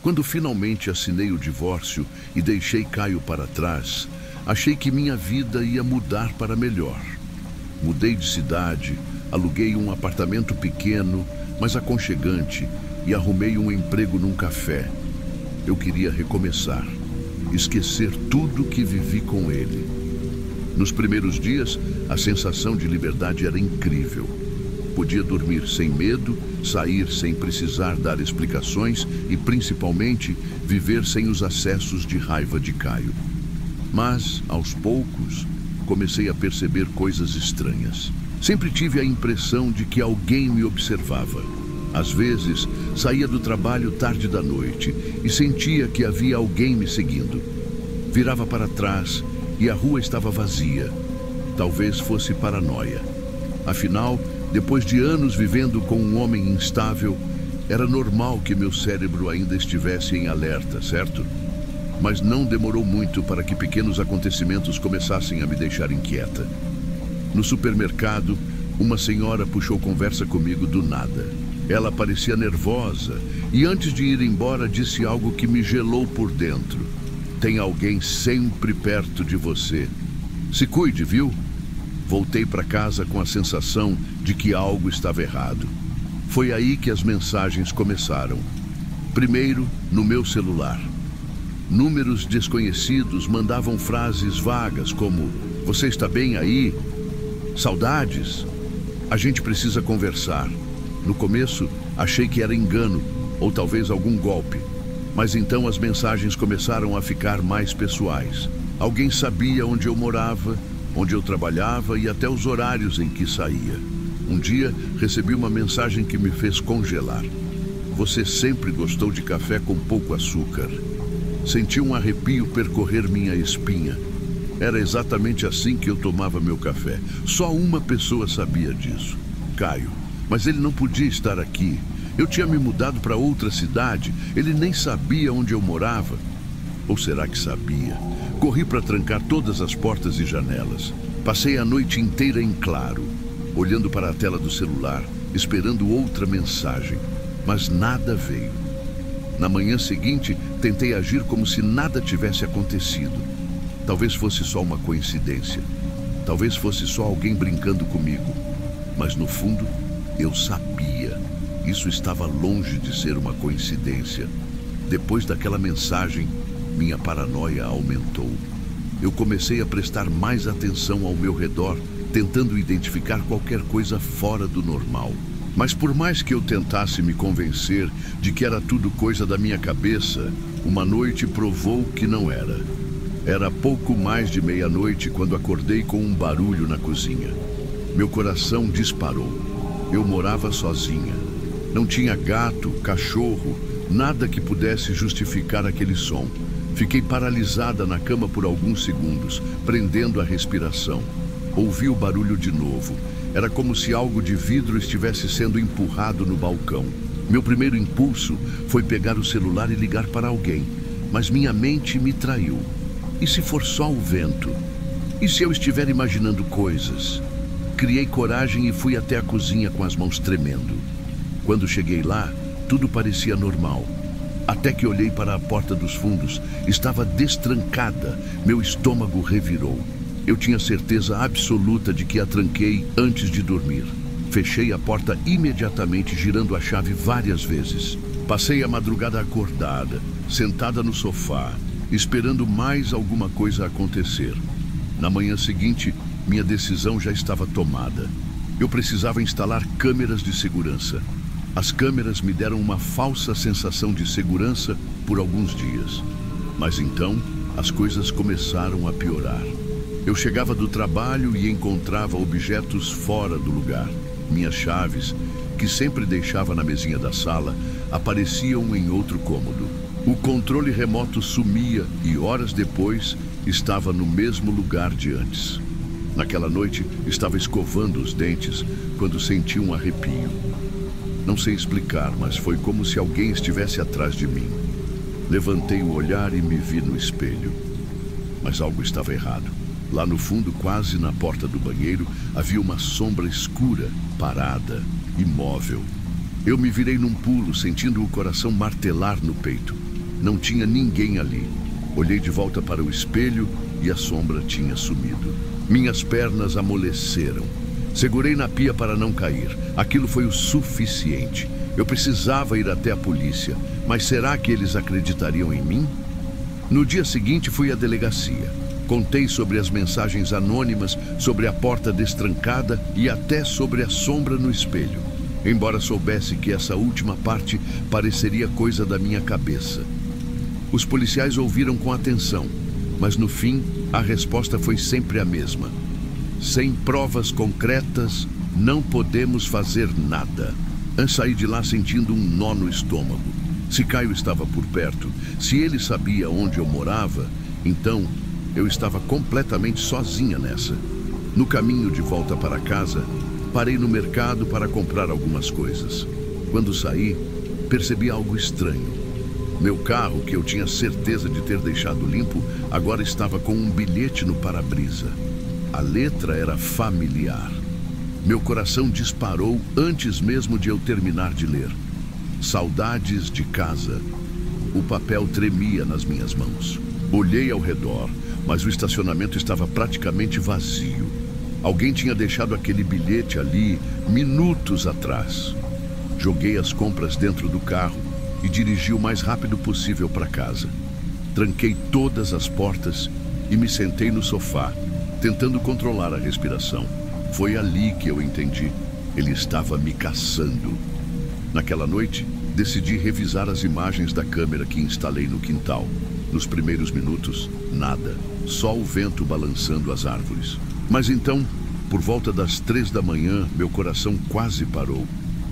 Quando finalmente assinei o divórcio e deixei Caio para trás, achei que minha vida ia mudar para melhor. Mudei de cidade, aluguei um apartamento pequeno, mas aconchegante, e arrumei um emprego num café. Eu queria recomeçar, esquecer tudo que vivi com ele. Nos primeiros dias, a sensação de liberdade era incrível. Podia dormir sem medo, sair sem precisar dar explicações e, principalmente, viver sem os acessos de raiva de Caio. Mas, aos poucos, comecei a perceber coisas estranhas. Sempre tive a impressão de que alguém me observava. Às vezes, saía do trabalho tarde da noite e sentia que havia alguém me seguindo. Virava para trás e a rua estava vazia. Talvez fosse paranoia. Afinal, depois de anos vivendo com um homem instável, era normal que meu cérebro ainda estivesse em alerta, certo? Mas não demorou muito para que pequenos acontecimentos começassem a me deixar inquieta. No supermercado, uma senhora puxou conversa comigo do nada. Ela parecia nervosa e antes de ir embora disse algo que me gelou por dentro. Tem alguém sempre perto de você. Se cuide, viu? Voltei para casa com a sensação de que algo estava errado. Foi aí que as mensagens começaram. Primeiro, no meu celular. Números desconhecidos mandavam frases vagas como: "Você está bem aí? Saudades? A gente precisa conversar." No começo, achei que era engano, ou talvez algum golpe. Mas então as mensagens começaram a ficar mais pessoais. Alguém sabia onde eu morava, onde eu trabalhava e até os horários em que saía. Um dia, recebi uma mensagem que me fez congelar. "Você sempre gostou de café com pouco açúcar." Senti um arrepio percorrer minha espinha. Era exatamente assim que eu tomava meu café. Só uma pessoa sabia disso: Caio. Mas ele não podia estar aqui. Eu tinha me mudado para outra cidade. Ele nem sabia onde eu morava. Ou será que sabia? Corri para trancar todas as portas e janelas. Passei a noite inteira em claro, olhando para a tela do celular, esperando outra mensagem. Mas nada veio. Na manhã seguinte, tentei agir como se nada tivesse acontecido. Talvez fosse só uma coincidência. Talvez fosse só alguém brincando comigo. Mas no fundo, eu sabia. Isso estava longe de ser uma coincidência. Depois daquela mensagem, minha paranoia aumentou. Eu comecei a prestar mais atenção ao meu redor, tentando identificar qualquer coisa fora do normal. Mas por mais que eu tentasse me convencer de que era tudo coisa da minha cabeça, uma noite provou que não era. Era pouco mais de meia-noite quando acordei com um barulho na cozinha. Meu coração disparou. Eu morava sozinha. Não tinha gato, cachorro, nada que pudesse justificar aquele som. Fiquei paralisada na cama por alguns segundos, prendendo a respiração. Ouvi o barulho de novo. Era como se algo de vidro estivesse sendo empurrado no balcão. Meu primeiro impulso foi pegar o celular e ligar para alguém, mas minha mente me traiu. E se for só o vento? E se eu estiver imaginando coisas? Criei coragem e fui até a cozinha com as mãos tremendo. Quando cheguei lá, tudo parecia normal. Até que olhei para a porta dos fundos. Estava destrancada. Meu estômago revirou. Eu tinha certeza absoluta de que a tranquei antes de dormir. Fechei a porta imediatamente, girando a chave várias vezes. Passei a madrugada acordada, sentada no sofá, esperando mais alguma coisa acontecer. Na manhã seguinte, minha decisão já estava tomada. Eu precisava instalar câmeras de segurança. As câmeras me deram uma falsa sensação de segurança por alguns dias. Mas então, as coisas começaram a piorar. Eu chegava do trabalho e encontrava objetos fora do lugar. Minhas chaves, que sempre deixava na mesinha da sala, apareciam em outro cômodo. O controle remoto sumia e horas depois estava no mesmo lugar de antes. Naquela noite, estava escovando os dentes quando senti um arrepio. Não sei explicar, mas foi como se alguém estivesse atrás de mim. Levantei o olhar e me vi no espelho. Mas algo estava errado. Lá no fundo, quase na porta do banheiro, havia uma sombra escura, parada, imóvel. Eu me virei num pulo, sentindo o coração martelar no peito. Não tinha ninguém ali. Olhei de volta para o espelho e a sombra tinha sumido. Minhas pernas amoleceram. Segurei na pia para não cair. Aquilo foi o suficiente. Eu precisava ir até a polícia, mas será que eles acreditariam em mim? No dia seguinte fui à delegacia. Contei sobre as mensagens anônimas, sobre a porta destrancada e até sobre a sombra no espelho. Embora soubesse que essa última parte pareceria coisa da minha cabeça. Os policiais ouviram com atenção, mas no fim a resposta foi sempre a mesma. Sem provas concretas, não podemos fazer nada. Saí de lá sentindo um nó no estômago. Se Caio estava por perto, se ele sabia onde eu morava, então eu estava completamente sozinha nessa. No caminho de volta para casa, parei no mercado para comprar algumas coisas. Quando saí, percebi algo estranho. Meu carro, que eu tinha certeza de ter deixado limpo, agora estava com um bilhete no para-brisa. A letra era familiar. Meu coração disparou antes mesmo de eu terminar de ler. Saudades de casa. O papel tremia nas minhas mãos. Olhei ao redor, mas o estacionamento estava praticamente vazio. Alguém tinha deixado aquele bilhete ali minutos atrás. Joguei as compras dentro do carro e dirigi o mais rápido possível para casa. Tranquei todas as portas e me sentei no sofá, tentando controlar a respiração. Foi ali que eu entendi. Ele estava me caçando. Naquela noite, decidi revisar as imagens da câmera que instalei no quintal. Nos primeiros minutos, nada. Só o vento balançando as árvores. Mas então, por volta das 3 da manhã, meu coração quase parou.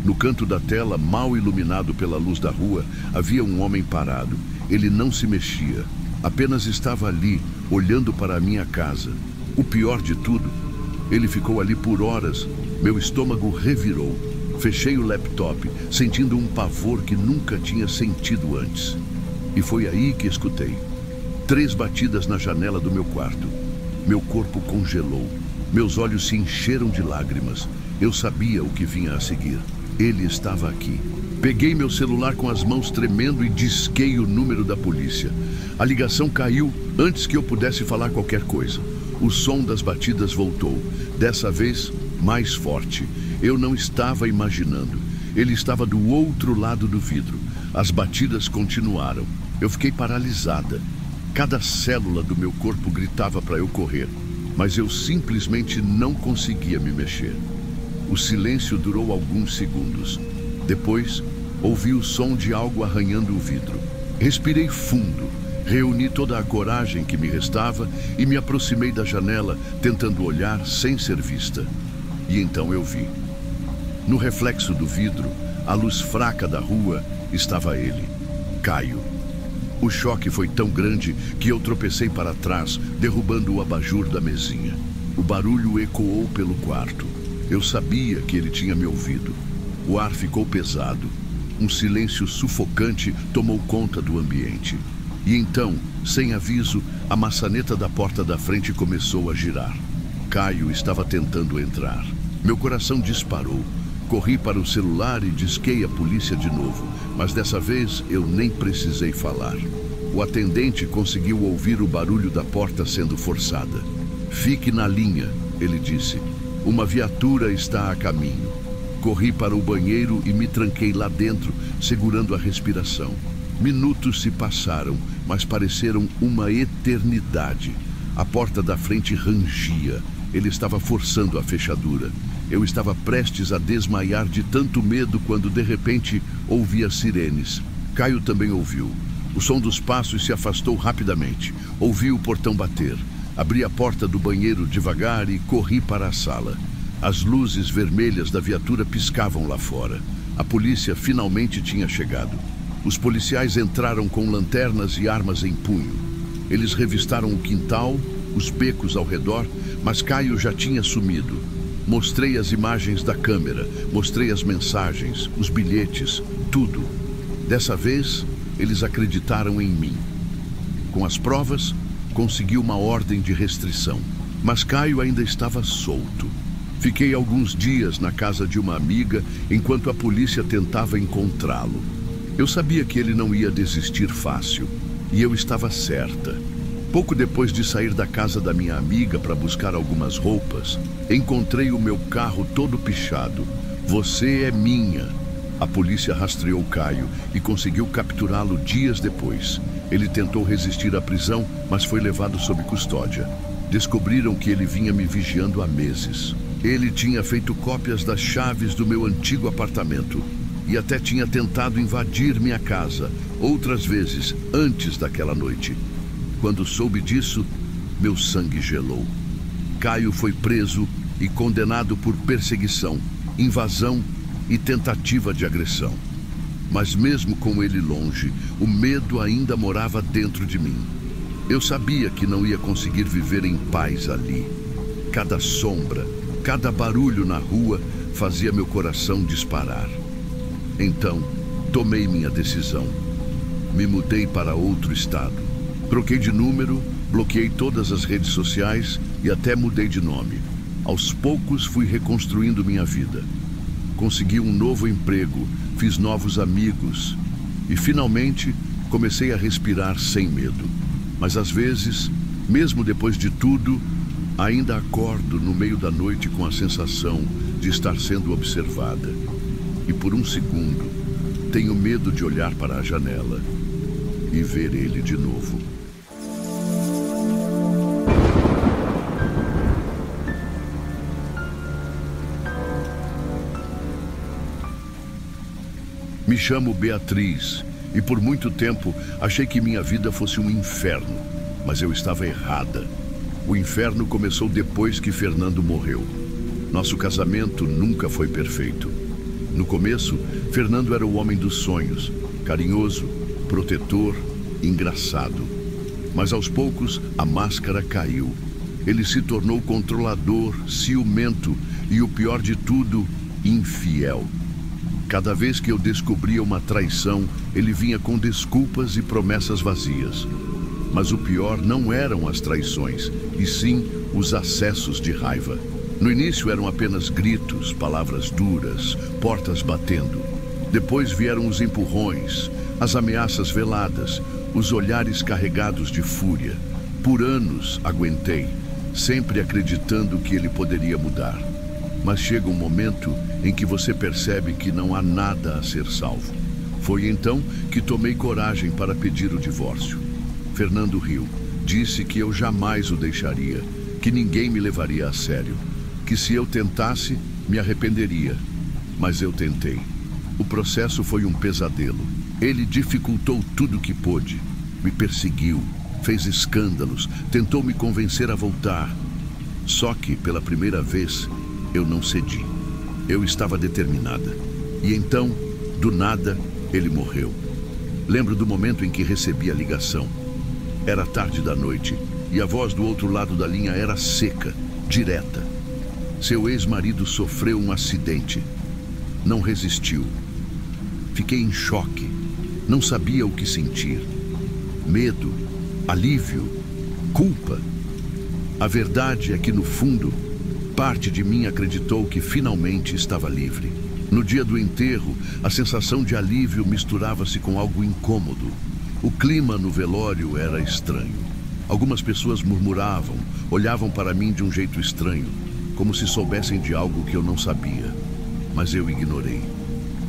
No canto da tela, mal iluminado pela luz da rua, havia um homem parado. Ele não se mexia. Apenas estava ali, olhando para a minha casa. O pior de tudo, ele ficou ali por horas. Meu estômago revirou. Fechei o laptop, sentindo um pavor que nunca tinha sentido antes. E foi aí que escutei 3 batidas na janela do meu quarto. Meu corpo congelou. Meus olhos se encheram de lágrimas. Eu sabia o que vinha a seguir. Ele estava aqui. Peguei meu celular com as mãos tremendo e disquei o número da polícia. A ligação caiu antes que eu pudesse falar qualquer coisa. O som das batidas voltou, dessa vez mais forte. Eu não estava imaginando. Ele estava do outro lado do vidro. As batidas continuaram. Eu fiquei paralisada. Cada célula do meu corpo gritava para eu correr, mas eu simplesmente não conseguia me mexer. O silêncio durou alguns segundos. Depois, ouvi o som de algo arranhando o vidro. Respirei fundo. Reuni toda a coragem que me restava e me aproximei da janela, tentando olhar sem ser vista. E então eu vi. No reflexo do vidro, a luz fraca da rua, estava ele, Caio. O choque foi tão grande que eu tropecei para trás, derrubando o abajur da mesinha. O barulho ecoou pelo quarto. Eu sabia que ele tinha me ouvido. O ar ficou pesado. Um silêncio sufocante tomou conta do ambiente. E então, sem aviso, a maçaneta da porta da frente começou a girar. Caio estava tentando entrar. Meu coração disparou. Corri para o celular e disquei a polícia de novo, mas dessa vez eu nem precisei falar. O atendente conseguiu ouvir o barulho da porta sendo forçada. "Fique na linha", ele disse. "Uma viatura está a caminho." Corri para o banheiro e me tranquei lá dentro, segurando a respiração. Minutos se passaram, mas pareceram uma eternidade. A porta da frente rangia. Ele estava forçando a fechadura. Eu estava prestes a desmaiar de tanto medo quando, de repente, ouvi as sirenes. Caio também ouviu. O som dos passos se afastou rapidamente. Ouvi o portão bater. Abri a porta do banheiro devagar e corri para a sala. As luzes vermelhas da viatura piscavam lá fora. A polícia finalmente tinha chegado. Os policiais entraram com lanternas e armas em punho. Eles revistaram o quintal, os becos ao redor, mas Caio já tinha sumido. Mostrei as imagens da câmera, mostrei as mensagens, os bilhetes, tudo. Dessa vez, eles acreditaram em mim. Com as provas, consegui uma ordem de restrição, mas Caio ainda estava solto. Fiquei alguns dias na casa de uma amiga enquanto a polícia tentava encontrá-lo. Eu sabia que ele não ia desistir fácil, e eu estava certa. Pouco depois de sair da casa da minha amiga para buscar algumas roupas, encontrei o meu carro todo pichado. Você é minha. A polícia rastreou Caio e conseguiu capturá-lo dias depois. Ele tentou resistir à prisão, mas foi levado sob custódia. Descobriram que ele vinha me vigiando há meses. Ele tinha feito cópias das chaves do meu antigo apartamento e até tinha tentado invadir minha casa outras vezes antes daquela noite. Quando soube disso, meu sangue gelou. Caio foi preso e condenado por perseguição, invasão e tentativa de agressão. Mas mesmo com ele longe, o medo ainda morava dentro de mim. Eu sabia que não ia conseguir viver em paz ali. Cada sombra, cada barulho na rua fazia meu coração disparar. Então, tomei minha decisão. Me mudei para outro estado. Troquei de número, bloqueei todas as redes sociais e até mudei de nome. Aos poucos fui reconstruindo minha vida. Consegui um novo emprego, fiz novos amigos e finalmente comecei a respirar sem medo. Mas às vezes, mesmo depois de tudo, ainda acordo no meio da noite com a sensação de estar sendo observada. E por um segundo, tenho medo de olhar para a janela e ver ele de novo. Me chamo Beatriz e por muito tempo achei que minha vida fosse um inferno, mas eu estava errada. O inferno começou depois que Fernando morreu. Nosso casamento nunca foi perfeito. No começo, Fernando era o homem dos sonhos, carinhoso, protetor, engraçado. Mas aos poucos, a máscara caiu. Ele se tornou controlador, ciumento e, o pior de tudo, infiel. Cada vez que eu descobria uma traição, ele vinha com desculpas e promessas vazias. Mas o pior não eram as traições, e sim os acessos de raiva. No início eram apenas gritos, palavras duras, portas batendo. Depois vieram os empurrões, as ameaças veladas, os olhares carregados de fúria. Por anos aguentei, sempre acreditando que ele poderia mudar. Mas chega um momento em que você percebe que não há nada a ser salvo. Foi então que tomei coragem para pedir o divórcio. Fernando riu, disse que eu jamais o deixaria, que ninguém me levaria a sério, que se eu tentasse, me arrependeria. Mas eu tentei. O processo foi um pesadelo. Ele dificultou tudo o que pôde, me perseguiu, fez escândalos, tentou me convencer a voltar. Só que, pela primeira vez, eu não cedi. Eu estava determinada. E então, do nada, ele morreu. Lembro do momento em que recebi a ligação. Era tarde da noite e a voz do outro lado da linha era seca, direta. Seu ex-marido sofreu um acidente. Não resistiu. Fiquei em choque. Não sabia o que sentir. Medo, alívio, culpa. A verdade é que, no fundo, parte de mim acreditou que finalmente estava livre. No dia do enterro, a sensação de alívio misturava-se com algo incômodo. O clima no velório era estranho. Algumas pessoas murmuravam, olhavam para mim de um jeito estranho, como se soubessem de algo que eu não sabia. Mas eu ignorei.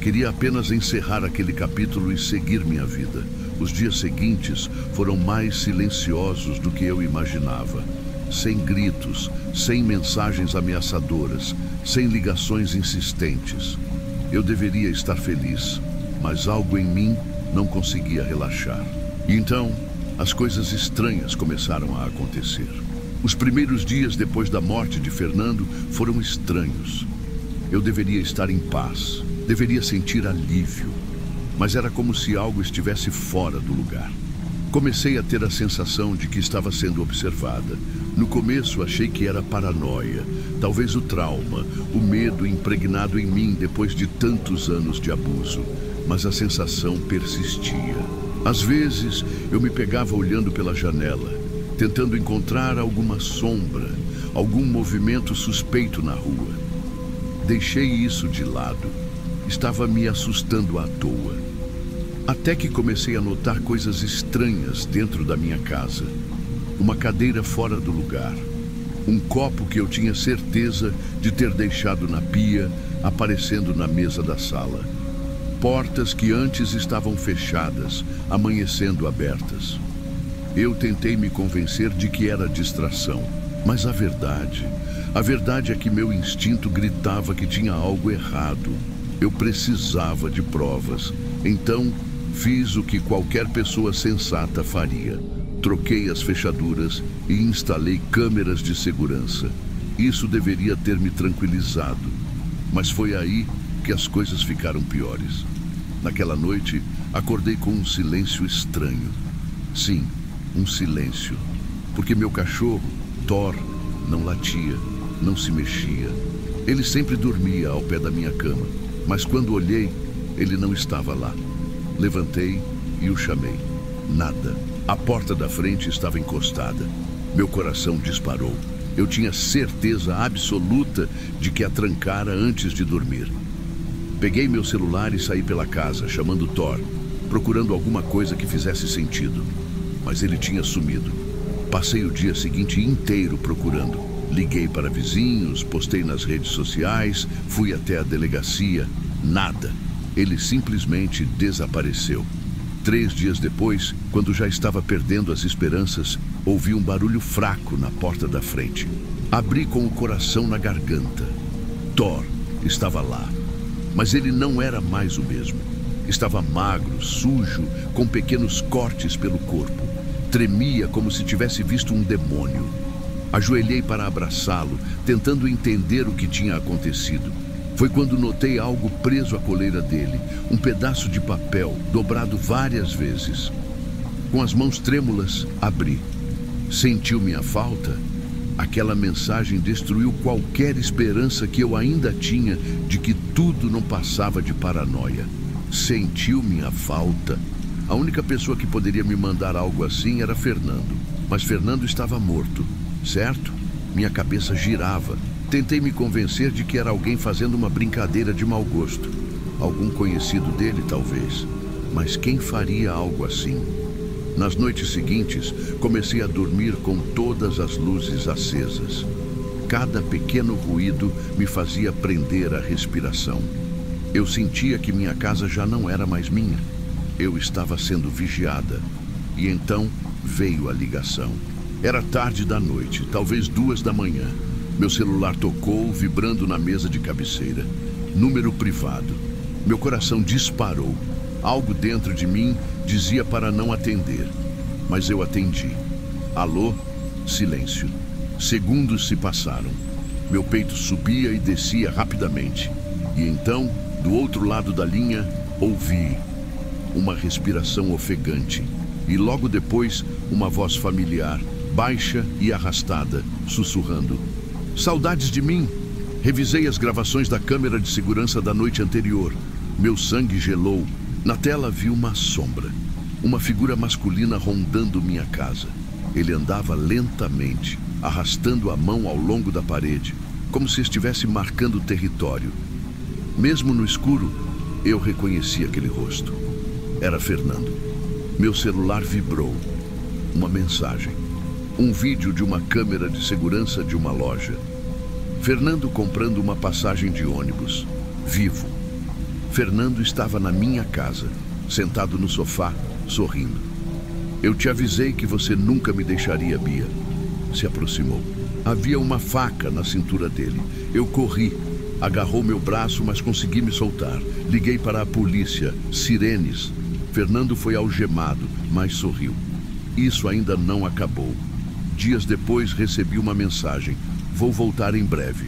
Queria apenas encerrar aquele capítulo e seguir minha vida. Os dias seguintes foram mais silenciosos do que eu imaginava. Sem gritos, sem mensagens ameaçadoras, sem ligações insistentes. Eu deveria estar feliz, mas algo em mim não conseguia relaxar. E então, as coisas estranhas começaram a acontecer. Os primeiros dias depois da morte de Fernando foram estranhos. Eu deveria estar em paz, deveria sentir alívio, mas era como se algo estivesse fora do lugar. Comecei a ter a sensação de que estava sendo observada. No começo achei que era paranoia, talvez o trauma, o medo impregnado em mim depois de tantos anos de abuso, mas a sensação persistia. Às vezes eu me pegava olhando pela janela, tentando encontrar alguma sombra, algum movimento suspeito na rua. Deixei isso de lado. Estava me assustando à toa. Até que comecei a notar coisas estranhas dentro da minha casa. Uma cadeira fora do lugar. Um copo que eu tinha certeza de ter deixado na pia, aparecendo na mesa da sala. Portas que antes estavam fechadas, amanhecendo abertas. Eu tentei me convencer de que era distração, mas a verdade é que meu instinto gritava que tinha algo errado. Eu precisava de provas, então fiz o que qualquer pessoa sensata faria. Troquei as fechaduras e instalei câmeras de segurança. Isso deveria ter me tranquilizado, mas foi aí que as coisas ficaram piores. Naquela noite, acordei com um silêncio estranho. Sim, um silêncio. Porque meu cachorro, Thor, não latia, não se mexia. Ele sempre dormia ao pé da minha cama, mas quando olhei, ele não estava lá. Levantei e o chamei. Nada. A porta da frente estava encostada. Meu coração disparou. Eu tinha certeza absoluta de que a trancara antes de dormir. Peguei meu celular e saí pela casa, chamando Thor, procurando alguma coisa que fizesse sentido. Mas ele tinha sumido. Passei o dia seguinte inteiro procurando. Liguei para vizinhos, postei nas redes sociais, fui até a delegacia. Nada. Ele simplesmente desapareceu. 3 dias depois, quando já estava perdendo as esperanças, ouvi um barulho fraco na porta da frente. Abri com o coração na garganta. Thor estava lá. Mas ele não era mais o mesmo. Estava magro, sujo, com pequenos cortes pelo corpo. Tremia como se tivesse visto um demônio. Ajoelhei para abraçá-lo, tentando entender o que tinha acontecido. Foi quando notei algo preso à coleira dele, um pedaço de papel, dobrado várias vezes. Com as mãos trêmulas, abri. Sentiu minha falta? Aquela mensagem destruiu qualquer esperança que eu ainda tinha de que tudo não passava de paranoia. Sentiu minha falta? A única pessoa que poderia me mandar algo assim era Fernando. Mas Fernando estava morto, certo? Minha cabeça girava. Tentei me convencer de que era alguém fazendo uma brincadeira de mau gosto. Algum conhecido dele, talvez. Mas quem faria algo assim? Nas noites seguintes, comecei a dormir com todas as luzes acesas. Cada pequeno ruído me fazia prender a respiração. Eu sentia que minha casa já não era mais minha. Eu estava sendo vigiada. E então veio a ligação. Era tarde da noite, talvez 2 da manhã. Meu celular tocou, vibrando na mesa de cabeceira. Número privado. Meu coração disparou. Algo dentro de mim dizia para não atender. Mas eu atendi. Alô? Silêncio. Segundos se passaram. Meu peito subia e descia rapidamente. E então, do outro lado da linha, ouvi uma respiração ofegante. E logo depois, uma voz familiar, baixa e arrastada, sussurrando: "Saudades de mim?" Revisei as gravações da câmera de segurança da noite anterior. Meu sangue gelou. Na tela vi uma sombra. Uma figura masculina rondando minha casa. Ele andava lentamente, arrastando a mão ao longo da parede, como se estivesse marcando o território. Mesmo no escuro, eu reconheci aquele rosto. Era Fernando. Meu celular vibrou. Uma mensagem. Um vídeo de uma câmera de segurança de uma loja. Fernando comprando uma passagem de ônibus. Vivo. Fernando estava na minha casa, sentado no sofá, sorrindo. "Eu te avisei que você nunca me deixaria, Bia." Se aproximou. Havia uma faca na cintura dele. Eu corri. Agarrou meu braço, mas consegui me soltar. Liguei para a polícia. Sirenes. Fernando foi algemado, mas sorriu. Isso ainda não acabou. Dias depois recebi uma mensagem: "Vou voltar em breve."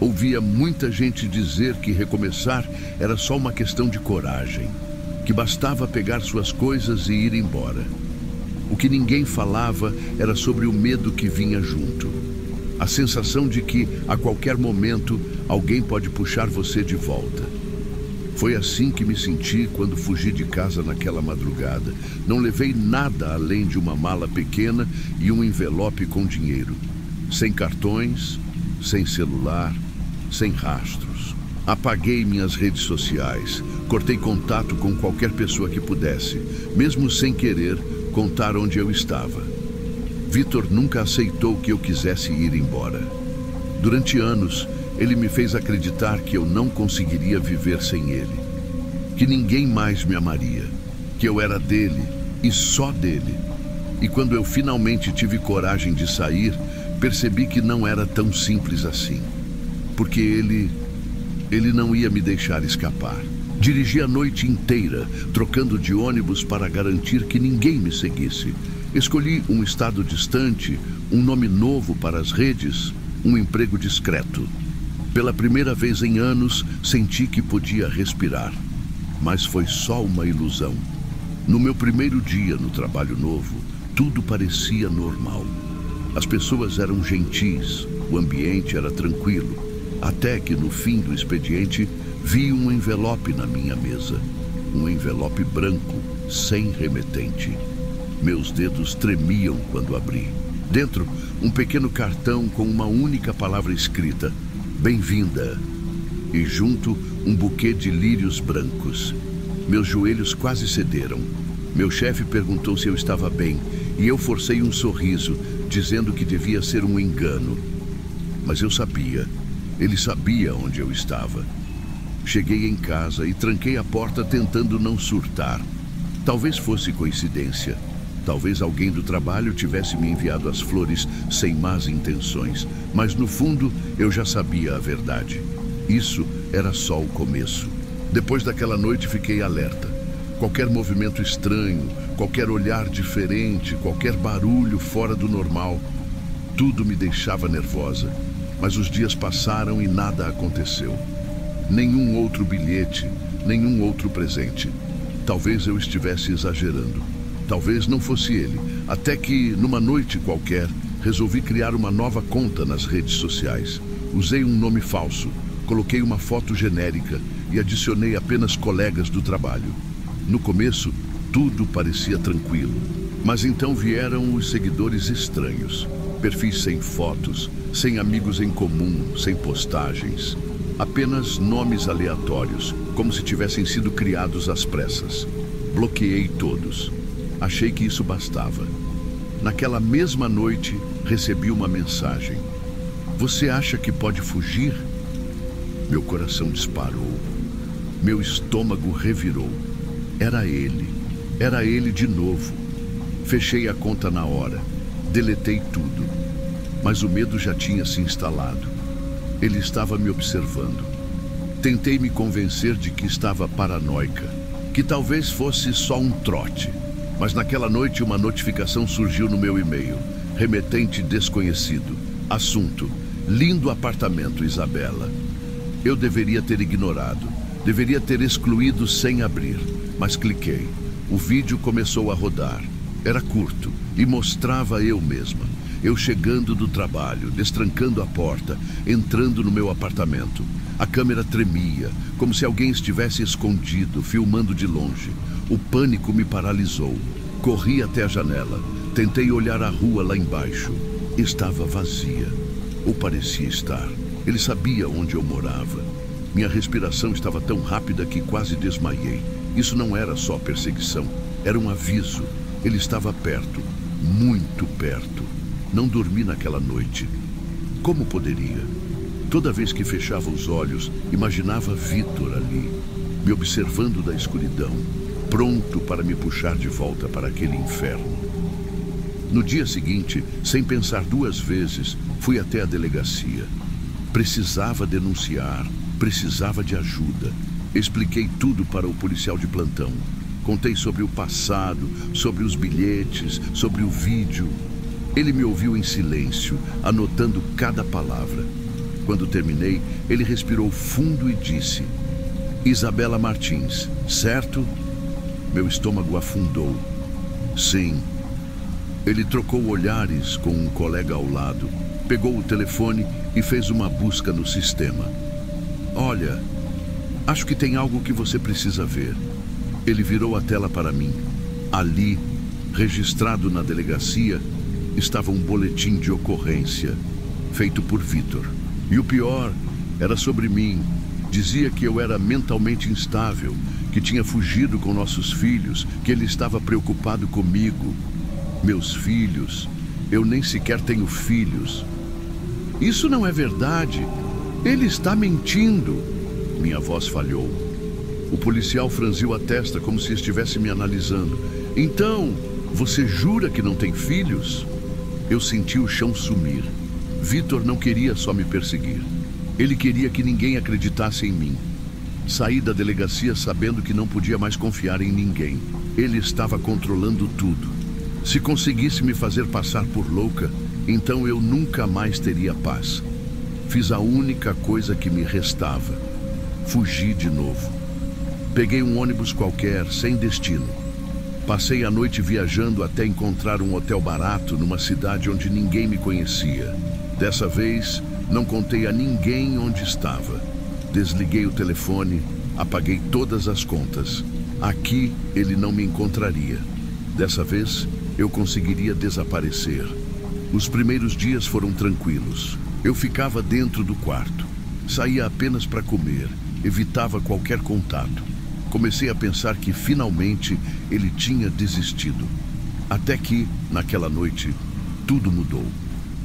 Ouvia muita gente dizer que recomeçar era só uma questão de coragem, que bastava pegar suas coisas e ir embora. O que ninguém falava era sobre o medo que vinha junto. A sensação de que, a qualquer momento, alguém pode puxar você de volta. Foi assim que me senti quando fugi de casa naquela madrugada. Não levei nada além de uma mala pequena e um envelope com dinheiro. Sem cartões, sem celular, sem rastros. Apaguei minhas redes sociais, cortei contato com qualquer pessoa que pudesse, mesmo sem querer, contar onde eu estava. Vitor nunca aceitou que eu quisesse ir embora. Durante anos, ele me fez acreditar que eu não conseguiria viver sem ele, que ninguém mais me amaria, que eu era dele e só dele. E quando eu finalmente tive coragem de sair, percebi que não era tão simples assim, porque ele não ia me deixar escapar. Dirigi a noite inteira, trocando de ônibus para garantir que ninguém me seguisse. Escolhi um estado distante, um nome novo para as redes, um emprego discreto. Pela primeira vez em anos, senti que podia respirar. Mas foi só uma ilusão. No meu primeiro dia no trabalho novo, tudo parecia normal. As pessoas eram gentis, o ambiente era tranquilo. Até que no fim do expediente, vi um envelope na minha mesa. Um envelope branco, sem remetente. Meus dedos tremiam quando abri. Dentro, um pequeno cartão com uma única palavra escrita: bem-vinda. E junto, um buquê de lírios brancos. Meus joelhos quase cederam. Meu chefe perguntou se eu estava bem, e eu forcei um sorriso, dizendo que devia ser um engano. Mas eu sabia. Ele sabia onde eu estava. Cheguei em casa e tranquei a porta tentando não surtar. Talvez fosse coincidência. Talvez alguém do trabalho tivesse me enviado as flores sem más intenções. Mas no fundo, eu já sabia a verdade. Isso era só o começo. Depois daquela noite, fiquei alerta. Qualquer movimento estranho, qualquer olhar diferente, qualquer barulho fora do normal, tudo me deixava nervosa. Mas os dias passaram e nada aconteceu. Nenhum outro bilhete, nenhum outro presente. Talvez eu estivesse exagerando. Talvez não fosse ele. Até que, numa noite qualquer, resolvi criar uma nova conta nas redes sociais. Usei um nome falso, coloquei uma foto genérica e adicionei apenas colegas do trabalho. No começo, tudo parecia tranquilo. Mas então vieram os seguidores estranhos. Perfis sem fotos, sem amigos em comum, sem postagens. Apenas nomes aleatórios, como se tivessem sido criados às pressas. Bloqueei todos. Achei que isso bastava. Naquela mesma noite, recebi uma mensagem. Você acha que pode fugir? Meu coração disparou. Meu estômago revirou. Era ele de novo. Fechei a conta na hora. Deletei tudo. Mas o medo já tinha se instalado. Ele estava me observando. Tentei me convencer de que estava paranoica, que talvez fosse só um trote. Mas naquela noite uma notificação surgiu no meu e-mail. Remetente desconhecido. Assunto: lindo apartamento, Isabela. Eu deveria ter ignorado. Deveria ter excluído sem abrir. Mas cliquei. O vídeo começou a rodar. Era curto e mostrava eu mesma. Eu chegando do trabalho, destrancando a porta, entrando no meu apartamento. A câmera tremia, como se alguém estivesse escondido, filmando de longe. O pânico me paralisou. Corri até a janela. Tentei olhar a rua lá embaixo. Estava vazia. Ou parecia estar. Ele sabia onde eu morava. Minha respiração estava tão rápida que quase desmaiei. Isso não era só perseguição. Era um aviso. Ele estava perto. Muito perto. Não dormi naquela noite. Como poderia? Toda vez que fechava os olhos, imaginava Vitor ali, me observando da escuridão, pronto para me puxar de volta para aquele inferno. No dia seguinte, sem pensar duas vezes, fui até a delegacia. Precisava denunciar, precisava de ajuda. Expliquei tudo para o policial de plantão. Contei sobre o passado, sobre os bilhetes, sobre o vídeo. Ele me ouviu em silêncio, anotando cada palavra. Quando terminei, ele respirou fundo e disse: Isabela Martins, certo? Meu estômago afundou. Sim. Ele trocou olhares com um colega ao lado, pegou o telefone e fez uma busca no sistema. Olha, Acho que tem algo que você precisa ver. Ele virou a tela para mim. Ali, registrado na delegacia, estava um boletim de ocorrência, feito por Vitor. E o pior era sobre mim. Dizia que eu era mentalmente instável, que tinha fugido com nossos filhos, que ele estava preocupado comigo. Meus filhos? Eu nem sequer tenho filhos. Isso não é verdade. Ele está mentindo. Minha voz falhou. O policial franziu a testa como se estivesse me analisando. Então, você jura que não tem filhos? Eu senti o chão sumir. Vitor não queria só me perseguir. Ele queria que ninguém acreditasse em mim. Saí da delegacia sabendo que não podia mais confiar em ninguém. Ele estava controlando tudo. Se conseguisse me fazer passar por louca, então eu nunca mais teria paz. Fiz a única coisa que me restava. Fugi de novo. Peguei um ônibus qualquer, sem destino. Passei a noite viajando até encontrar um hotel barato numa cidade onde ninguém me conhecia. Dessa vez, não contei a ninguém onde estava. Desliguei o telefone, apaguei todas as contas. Aqui, ele não me encontraria. Dessa vez, eu conseguiria desaparecer. Os primeiros dias foram tranquilos. Eu ficava dentro do quarto. Saía apenas para comer. Evitava qualquer contato. Comecei a pensar que, finalmente, ele tinha desistido. Até que, naquela noite, tudo mudou.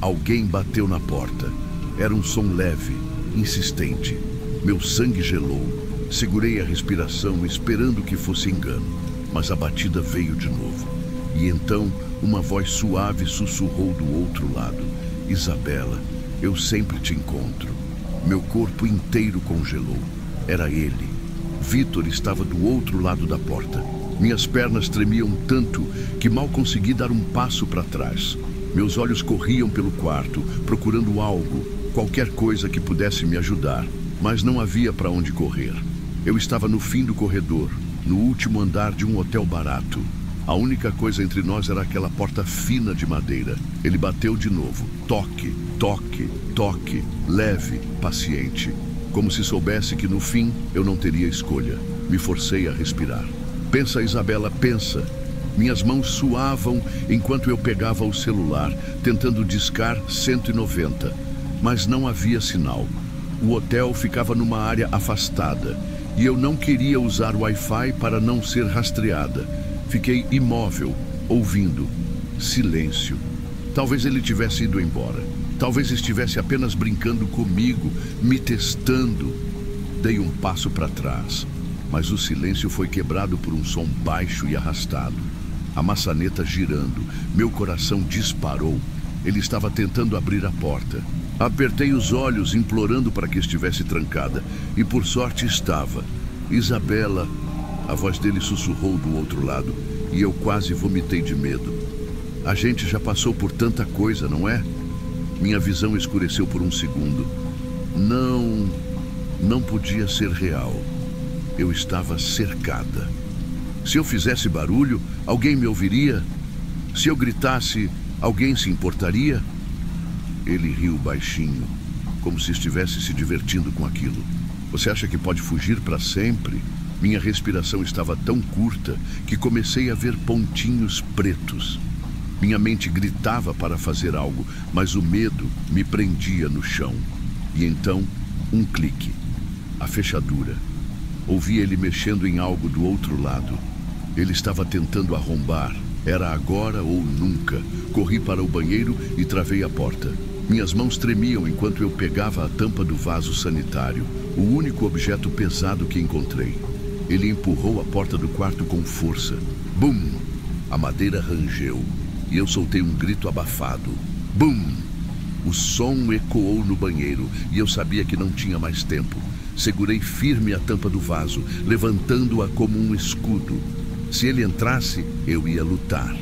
Alguém bateu na porta. Era um som leve, insistente. Meu sangue gelou. Segurei a respiração, esperando que fosse engano. Mas a batida veio de novo. E então, uma voz suave sussurrou do outro lado. Isabela, eu sempre te encontro. Meu corpo inteiro congelou. Era ele. Vitor estava do outro lado da porta. Minhas pernas tremiam tanto que mal consegui dar um passo para trás. Meus olhos corriam pelo quarto, procurando algo, qualquer coisa que pudesse me ajudar, mas não havia para onde correr. Eu estava no fim do corredor, no último andar de um hotel barato. A única coisa entre nós era aquela porta fina de madeira. Ele bateu de novo. Toque, toque, toque, leve, paciente. Como se soubesse que no fim eu não teria escolha. Me forcei a respirar. Pensa, Isabela, pensa. Minhas mãos suavam enquanto eu pegava o celular, tentando discar 190. Mas não havia sinal. O hotel ficava numa área afastada e eu não queria usar o Wi-Fi para não ser rastreada. Fiquei imóvel, ouvindo. Silêncio. Talvez ele tivesse ido embora. Talvez estivesse apenas brincando comigo, me testando. Dei um passo para trás, mas o silêncio foi quebrado por um som baixo e arrastado. A maçaneta girando, meu coração disparou. Ele estava tentando abrir a porta. Apertei os olhos, implorando para que estivesse trancada, e por sorte estava. Isabela, a voz dele sussurrou do outro lado, e eu quase vomitei de medo. A gente já passou por tanta coisa, não é? Minha visão escureceu por um segundo. Não podia ser real. Eu estava cercada. Se eu fizesse barulho, alguém me ouviria? Se eu gritasse, alguém se importaria? Ele riu baixinho, como se estivesse se divertindo com aquilo. Você acha que pode fugir para sempre? Minha respiração estava tão curta que comecei a ver pontinhos pretos. Minha mente gritava para fazer algo, mas o medo me prendia no chão. E então, um clique. A fechadura. Ouvi ele mexendo em algo do outro lado. Ele estava tentando arrombar. Era agora ou nunca. Corri para o banheiro e travei a porta. Minhas mãos tremiam enquanto eu pegava a tampa do vaso sanitário, o único objeto pesado que encontrei. Ele empurrou a porta do quarto com força. Bum! A madeira rangeu. E eu soltei um grito abafado. Bum! O som ecoou no banheiro e eu sabia que não tinha mais tempo. Segurei firme a tampa do vaso, levantando-a como um escudo. Se ele entrasse, eu ia lutar.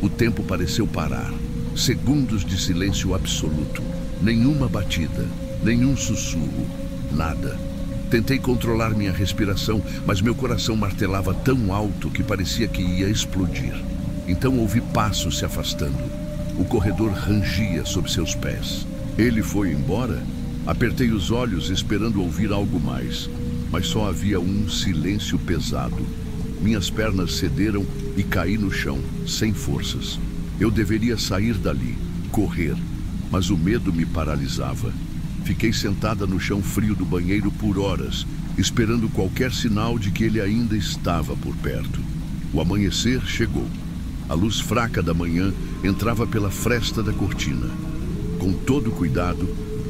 O tempo pareceu parar. Segundos de silêncio absoluto. Nenhuma batida, nenhum sussurro, nada. Tentei controlar minha respiração, mas meu coração martelava tão alto que parecia que ia explodir. Então ouvi passos se afastando. O corredor rangia sob seus pés. Ele foi embora? Apertei os olhos esperando ouvir algo mais. mas só havia um silêncio pesado. Minhas pernas cederam e caí no chão, sem forças. Eu deveria sair dali, correr, mas o medo me paralisava. Fiquei sentada no chão frio do banheiro por horas, esperando qualquer sinal de que ele ainda estava por perto. O amanhecer chegou. A luz fraca da manhã entrava pela fresta da cortina. Com todo cuidado,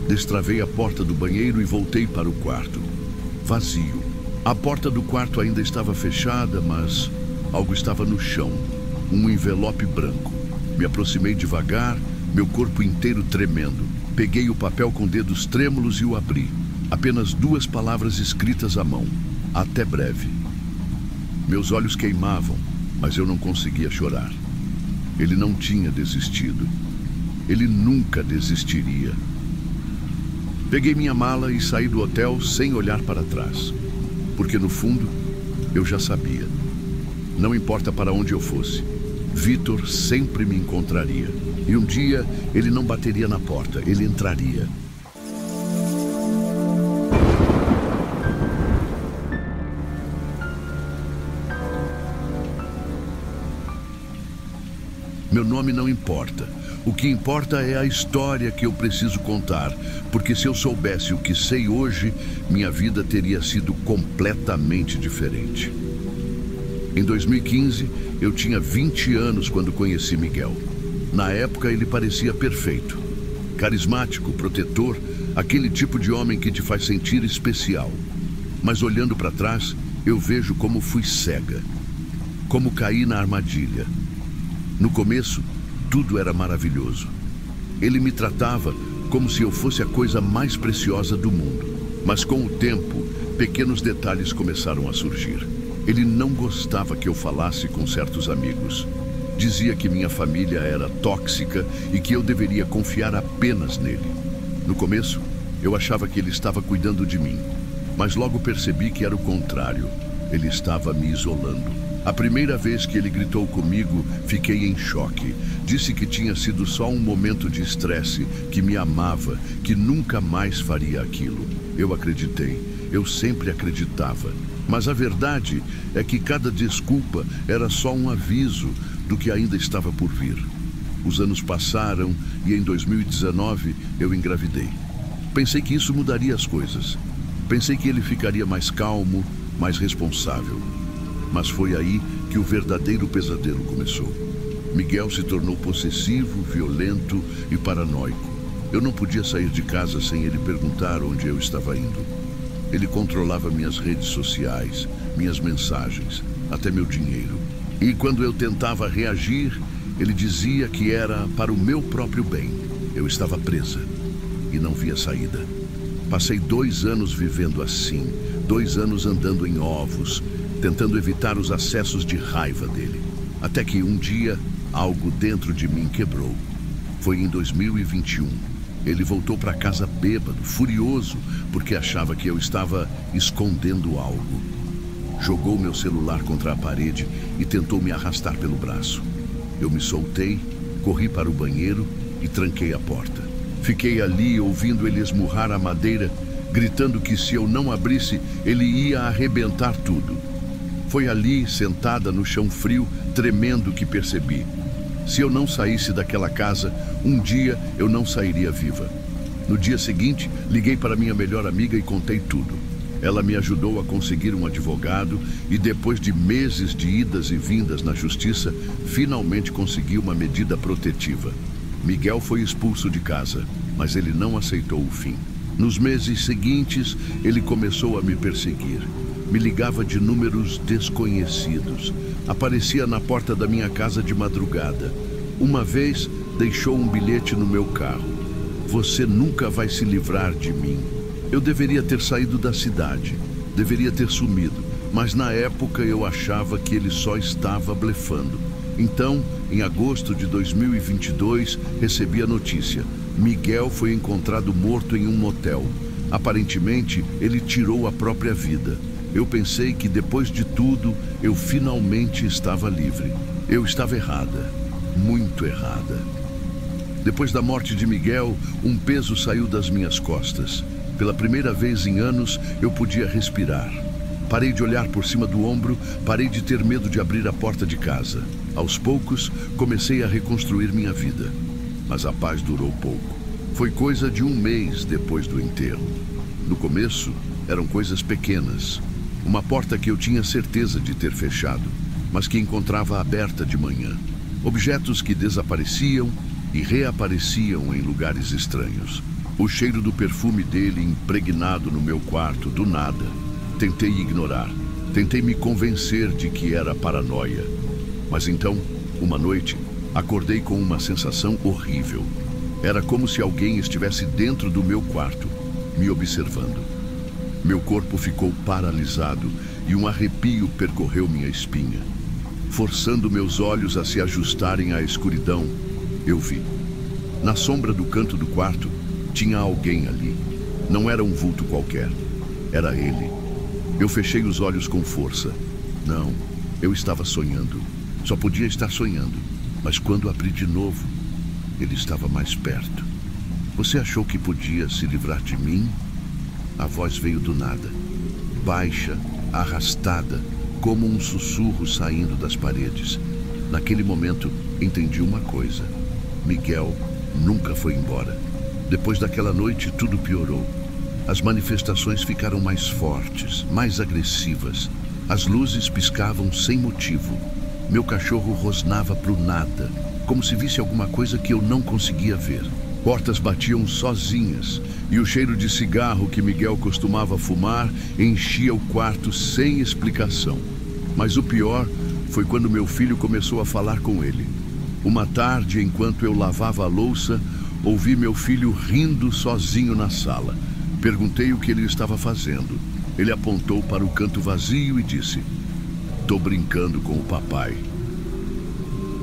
destravei a porta do banheiro e voltei para o quarto. Vazio. A porta do quarto ainda estava fechada, mas algo estava no chão. Um envelope branco. Me aproximei devagar, meu corpo inteiro tremendo. Peguei o papel com dedos trêmulos e o abri. Apenas 2 palavras escritas à mão. Até breve. Meus olhos queimavam, mas eu não conseguia chorar. Ele não tinha desistido. Ele nunca desistiria. Peguei minha mala e saí do hotel sem olhar para trás. Porque no fundo, eu já sabia. Não importa para onde eu fosse, Vitor sempre me encontraria. E um dia, ele não bateria na porta, ele entraria. Meu nome não importa. O que importa é a história que eu preciso contar, porque se eu soubesse o que sei hoje, minha vida teria sido completamente diferente. Em 2015, eu tinha 20 anos quando conheci Miguel. Na época, ele parecia perfeito. Carismático, protetor, aquele tipo de homem que te faz sentir especial. Mas olhando para trás, eu vejo como fui cega. Como caí na armadilha. No começo, tudo era maravilhoso. Ele me tratava como se eu fosse a coisa mais preciosa do mundo. Mas com o tempo, pequenos detalhes começaram a surgir. Ele não gostava que eu falasse com certos amigos. Dizia que minha família era tóxica e que eu deveria confiar apenas nele. No começo, eu achava que ele estava cuidando de mim. Mas logo percebi que era o contrário. Ele estava me isolando. A primeira vez que ele gritou comigo, fiquei em choque. Disse que tinha sido só um momento de estresse, que me amava, que nunca mais faria aquilo. Eu acreditei, eu sempre acreditava. Mas a verdade é que cada desculpa era só um aviso do que ainda estava por vir. Os anos passaram e em 2019 eu engravidei. Pensei que isso mudaria as coisas. Pensei que ele ficaria mais calmo, mais responsável. Mas foi aí que o verdadeiro pesadelo começou. Miguel se tornou possessivo, violento e paranoico. Eu não podia sair de casa sem ele perguntar onde eu estava indo. Ele controlava minhas redes sociais, minhas mensagens, até meu dinheiro. E quando eu tentava reagir, ele dizia que era para o meu próprio bem. Eu estava presa e não via saída. Passei 2 anos vivendo assim, 2 anos andando em ovos, tentando evitar os acessos de raiva dele. Até que um dia, algo dentro de mim quebrou. Foi em 2021. Ele voltou para casa bêbado, furioso, porque achava que eu estava escondendo algo. Jogou meu celular contra a parede e tentou me arrastar pelo braço. Eu me soltei, corri para o banheiro e tranquei a porta. Fiquei ali ouvindo ele esmurrar a madeira, gritando que se eu não abrisse, ele ia arrebentar tudo. Foi ali, sentada no chão frio, tremendo, que percebi. Se eu não saísse daquela casa, um dia eu não sairia viva. No dia seguinte, liguei para minha melhor amiga e contei tudo. Ela me ajudou a conseguir um advogado e depois de meses de idas e vindas na justiça, finalmente consegui uma medida protetiva. Miguel foi expulso de casa, mas ele não aceitou o fim. Nos meses seguintes, ele começou a me perseguir. Me ligava de números desconhecidos. Aparecia na porta da minha casa de madrugada. Uma vez, deixou um bilhete no meu carro. Você nunca vai se livrar de mim. Eu deveria ter saído da cidade. Deveria ter sumido. Mas na época eu achava que ele só estava blefando. Então, em agosto de 2022, recebi a notícia. Miguel foi encontrado morto em um motel. Aparentemente, ele tirou a própria vida. Eu pensei que depois de tudo, eu finalmente estava livre. Eu estava errada, muito errada. Depois da morte de Miguel, um peso saiu das minhas costas. Pela primeira vez em anos, eu podia respirar. Parei de olhar por cima do ombro, parei de ter medo de abrir a porta de casa. Aos poucos, comecei a reconstruir minha vida. Mas a paz durou pouco. Foi coisa de um mês depois do enterro. No começo, eram coisas pequenas. Uma porta que eu tinha certeza de ter fechado, mas que encontrava aberta de manhã. Objetos que desapareciam e reapareciam em lugares estranhos. O cheiro do perfume dele impregnado no meu quarto, do nada. Tentei ignorar. Tentei me convencer de que era paranoia. Mas então, uma noite, acordei com uma sensação horrível. Era como se alguém estivesse dentro do meu quarto, me observando. Meu corpo ficou paralisado e um arrepio percorreu minha espinha. Forçando meus olhos a se ajustarem à escuridão, eu vi. Na sombra do canto do quarto, tinha alguém ali. Não era um vulto qualquer. Era ele. Eu fechei os olhos com força. Não, eu estava sonhando. Só podia estar sonhando. Mas quando abri de novo, ele estava mais perto. Você achou que podia se livrar de mim? A voz veio do nada. Baixa, arrastada, como um sussurro saindo das paredes. Naquele momento, entendi uma coisa. Miguel nunca foi embora. Depois daquela noite, tudo piorou. As manifestações ficaram mais fortes, mais agressivas. As luzes piscavam sem motivo. Meu cachorro rosnava pro nada, como se visse alguma coisa que eu não conseguia ver. Portas batiam sozinhas e o cheiro de cigarro que Miguel costumava fumar enchia o quarto sem explicação. Mas o pior foi quando meu filho começou a falar com ele. Uma tarde, enquanto eu lavava a louça, ouvi meu filho rindo sozinho na sala. Perguntei o que ele estava fazendo. Ele apontou para o canto vazio e disse: "Tô brincando com o papai."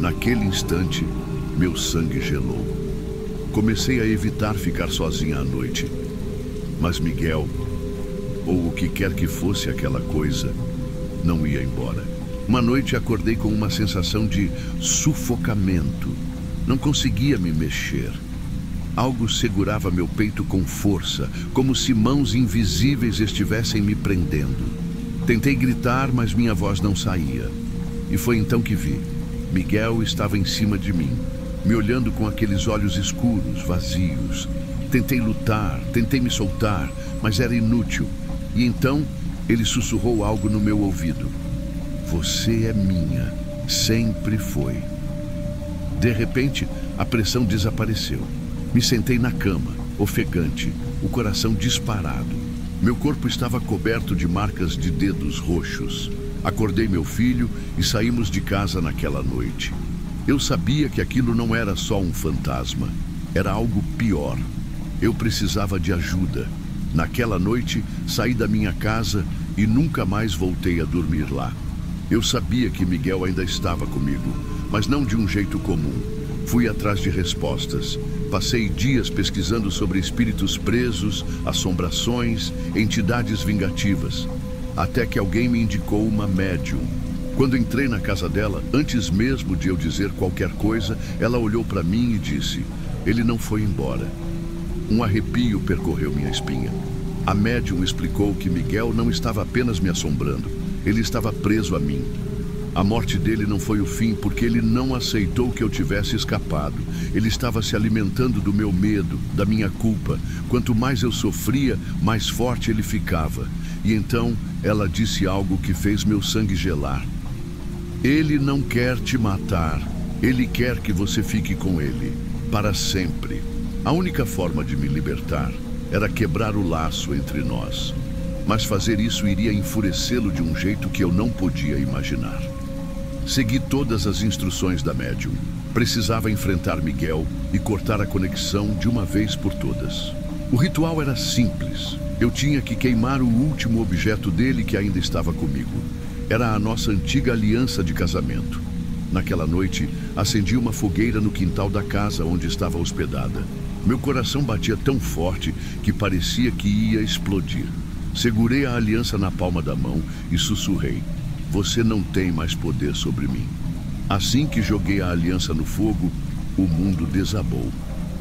Naquele instante, meu sangue gelou. Comecei a evitar ficar sozinha à noite. Mas Miguel, ou o que quer que fosse aquela coisa, não ia embora. Uma noite acordei com uma sensação de sufocamento. Não conseguia me mexer. Algo segurava meu peito com força, como se mãos invisíveis estivessem me prendendo. Tentei gritar, mas minha voz não saía. E foi então que vi. Miguel estava em cima de mim, me olhando com aqueles olhos escuros, vazios. Tentei lutar, tentei me soltar, mas era inútil. E então ele sussurrou algo no meu ouvido. "Você é minha, sempre foi." De repente, a pressão desapareceu. Me sentei na cama, ofegante, o coração disparado. Meu corpo estava coberto de marcas de dedos roxos. Acordei meu filho e saímos de casa naquela noite. Eu sabia que aquilo não era só um fantasma, era algo pior. Eu precisava de ajuda. Naquela noite, saí da minha casa e nunca mais voltei a dormir lá. Eu sabia que Miguel ainda estava comigo, mas não de um jeito comum. Fui atrás de respostas. Passei dias pesquisando sobre espíritos presos, assombrações, entidades vingativas, até que alguém me indicou uma médium. Quando entrei na casa dela, antes mesmo de eu dizer qualquer coisa, ela olhou para mim e disse: "Ele não foi embora." Um arrepio percorreu minha espinha. A médium explicou que Miguel não estava apenas me assombrando, ele estava preso a mim. A morte dele não foi o fim, porque ele não aceitou que eu tivesse escapado. Ele estava se alimentando do meu medo, da minha culpa. Quanto mais eu sofria, mais forte ele ficava. E então ela disse algo que fez meu sangue gelar. "Ele não quer te matar. Ele quer que você fique com ele, para sempre." A única forma de me libertar era quebrar o laço entre nós. Mas fazer isso iria enfurecê-lo de um jeito que eu não podia imaginar. Segui todas as instruções da médium. Precisava enfrentar Miguel e cortar a conexão de uma vez por todas. O ritual era simples. Eu tinha que queimar o último objeto dele que ainda estava comigo. Era a nossa antiga aliança de casamento. Naquela noite, acendi uma fogueira no quintal da casa onde estava hospedada. Meu coração batia tão forte que parecia que ia explodir. Segurei a aliança na palma da mão e sussurrei: "Você não tem mais poder sobre mim." Assim que joguei a aliança no fogo, o mundo desabou.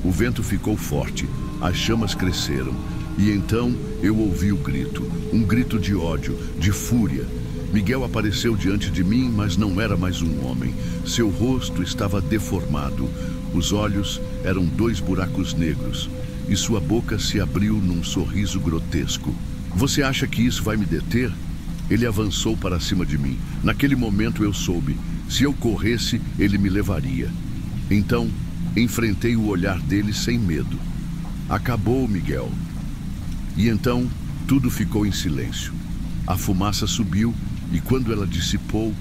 O vento ficou forte, as chamas cresceram E então eu ouvi o grito, um grito de ódio, de fúria. Miguel apareceu diante de mim, mas não era mais um homem. Seu rosto estava deformado. Os olhos eram 2 buracos negros e sua boca se abriu num sorriso grotesco. Você acha que isso vai me deter? Ele avançou para cima de mim. Naquele momento eu soube. Se eu corresse, ele me levaria. Então, enfrentei o olhar dele sem medo. Acabou, Miguel. E então, tudo ficou em silêncio. A fumaça subiu e quando ela dissipou,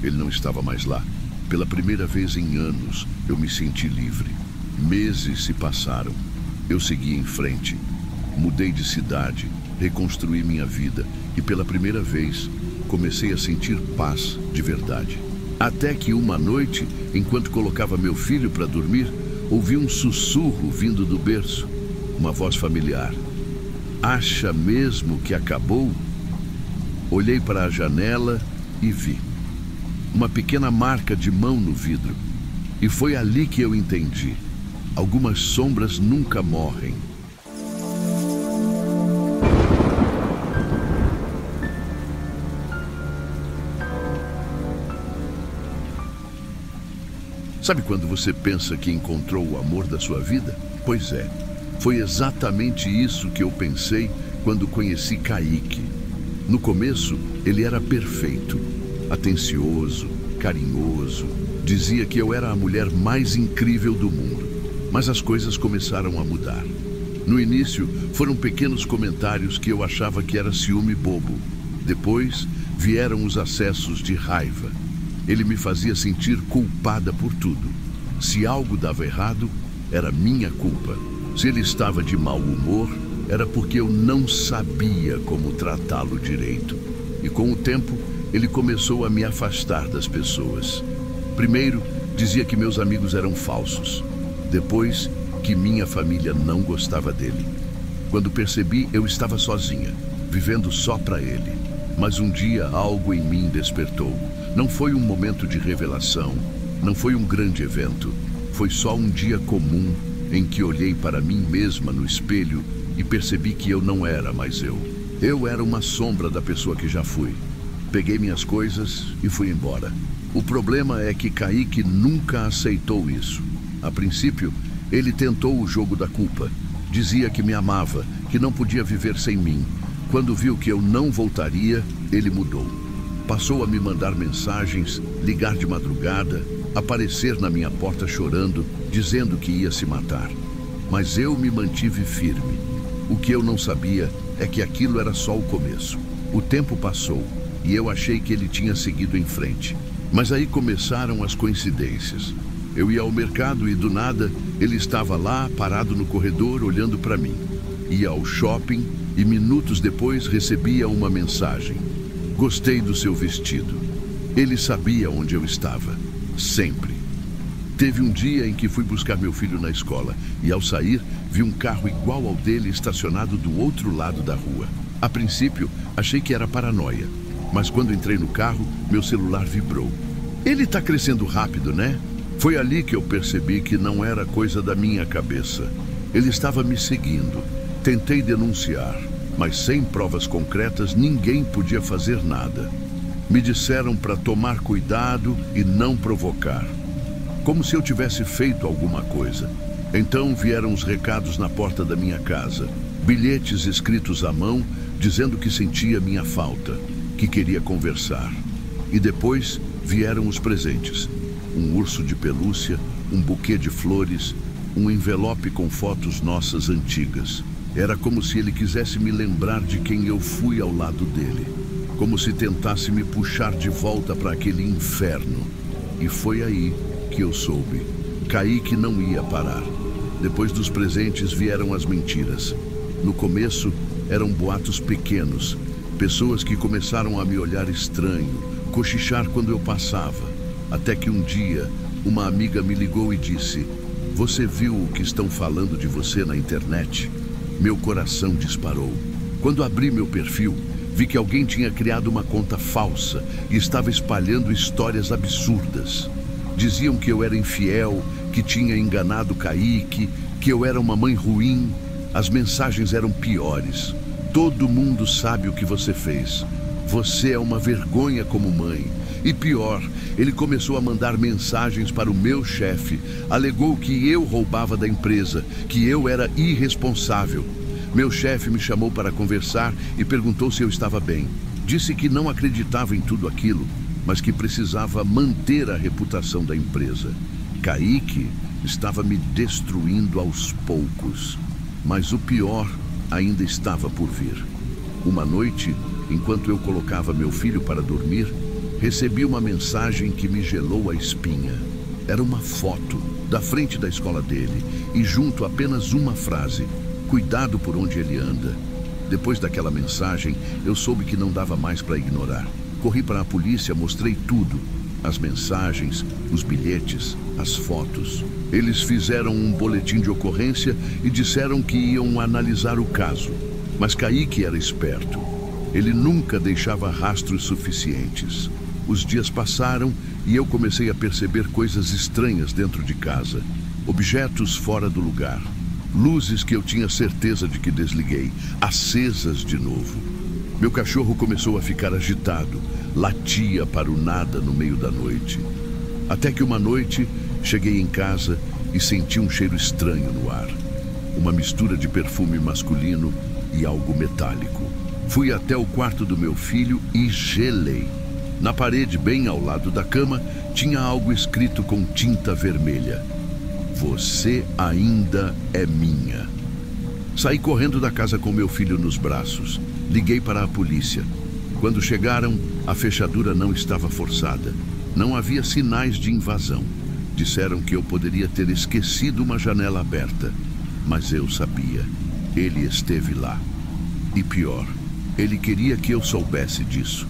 ele não estava mais lá. Pela primeira vez em anos, eu me senti livre. Meses se passaram. Eu segui em frente. Mudei de cidade, reconstruí minha vida e pela primeira vez comecei a sentir paz de verdade. Até que uma noite, enquanto colocava meu filho para dormir, ouvi um sussurro vindo do berço. Uma voz familiar. Acha mesmo que acabou? Olhei para a janela e vi uma pequena marca de mão no vidro. E foi ali que eu entendi. Algumas sombras nunca morrem. Sabe quando você pensa que encontrou o amor da sua vida? Pois é, foi exatamente isso que eu pensei quando conheci Kaique. No começo, ele era perfeito, atencioso, carinhoso, dizia que eu era a mulher mais incrível do mundo. Mas as coisas começaram a mudar. No início, foram pequenos comentários que eu achava que era ciúme bobo. Depois, vieram os acessos de raiva. Ele me fazia sentir culpada por tudo. Se algo dava errado, era minha culpa. Se ele estava de mau humor, era porque eu não sabia como tratá-lo direito. E com o tempo, ele começou a me afastar das pessoas. Primeiro, dizia que meus amigos eram falsos. Depois, que minha família não gostava dele. Quando percebi, eu estava sozinha, vivendo só para ele. Mas um dia algo em mim despertou. Não foi um momento de revelação, não foi um grande evento. Foi só um dia comum em que olhei para mim mesma no espelho e percebi que eu não era mais eu. Eu era uma sombra da pessoa que já fui. Peguei minhas coisas e fui embora. O problema é que Kaique nunca aceitou isso. A princípio, ele tentou o jogo da culpa. Dizia que me amava, que não podia viver sem mim. Quando viu que eu não voltaria, ele mudou. Passou a me mandar mensagens, ligar de madrugada, aparecer na minha porta chorando, dizendo que ia se matar. Mas eu me mantive firme. O que eu não sabia é que aquilo era só o começo. O tempo passou e eu achei que ele tinha seguido em frente. Mas aí começaram as coincidências. Eu ia ao mercado e do nada ele estava lá, parado no corredor, olhando para mim. Ia ao shopping e minutos depois recebia uma mensagem. Gostei do seu vestido. Ele sabia onde eu estava. Sempre. Teve um dia em que fui buscar meu filho na escola e ao sair vi um carro igual ao dele estacionado do outro lado da rua. A princípio, achei que era paranoia. Mas quando entrei no carro, meu celular vibrou. Ele está crescendo rápido, né? Foi ali que eu percebi que não era coisa da minha cabeça. Ele estava me seguindo. Tentei denunciar, mas sem provas concretas ninguém podia fazer nada. Me disseram para tomar cuidado e não provocar. Como se eu tivesse feito alguma coisa. Então vieram os recados na porta da minha casa. Bilhetes escritos à mão, dizendo que sentia minha falta, que queria conversar. E depois vieram os presentes. Um urso de pelúcia, um buquê de flores, um envelope com fotos nossas antigas. Era como se ele quisesse me lembrar de quem eu fui ao lado dele. Como se tentasse me puxar de volta para aquele inferno. E foi aí que eu soube. Kaique não ia parar. Depois dos presentes vieram as mentiras. No começo, eram boatos pequenos. Pessoas que começaram a me olhar estranho, cochichar quando eu passava. Até que um dia, uma amiga me ligou e disse: "Você viu o que estão falando de você na internet?" Meu coração disparou. Quando abri meu perfil, vi que alguém tinha criado uma conta falsa e estava espalhando histórias absurdas. Diziam que eu era infiel, que tinha enganado Kaique, que eu era uma mãe ruim. As mensagens eram piores. Todo mundo sabe o que você fez. Você é uma vergonha como mãe. E pior, ele começou a mandar mensagens para o meu chefe. Alegou que eu roubava da empresa, que eu era irresponsável. Meu chefe me chamou para conversar e perguntou se eu estava bem. Disse que não acreditava em tudo aquilo, mas que precisava manter a reputação da empresa. Kaique estava me destruindo aos poucos. Mas o pior ainda estava por vir. Uma noite, enquanto eu colocava meu filho para dormir, recebi uma mensagem que me gelou a espinha. Era uma foto da frente da escola dele e junto apenas uma frase: cuidado por onde ele anda. Depois daquela mensagem, eu soube que não dava mais para ignorar. Corri para a polícia, mostrei tudo. As mensagens, os bilhetes, as fotos. Eles fizeram um boletim de ocorrência e disseram que iam analisar o caso. Mas Kaique era esperto. Ele nunca deixava rastros suficientes. Os dias passaram e eu comecei a perceber coisas estranhas dentro de casa. Objetos fora do lugar. Luzes que eu tinha certeza de que desliguei, acesas de novo. Meu cachorro começou a ficar agitado, latia para o nada no meio da noite. Até que uma noite, cheguei em casa e senti um cheiro estranho no ar. Uma mistura de perfume masculino e algo metálico. Fui até o quarto do meu filho e gelei. Na parede, bem ao lado da cama, tinha algo escrito com tinta vermelha: você ainda é minha. Saí correndo da casa com meu filho nos braços. Liguei para a polícia. Quando chegaram, a fechadura não estava forçada. Não havia sinais de invasão. Disseram que eu poderia ter esquecido uma janela aberta. Mas eu sabia. Ele esteve lá. E pior, ele queria que eu soubesse disso.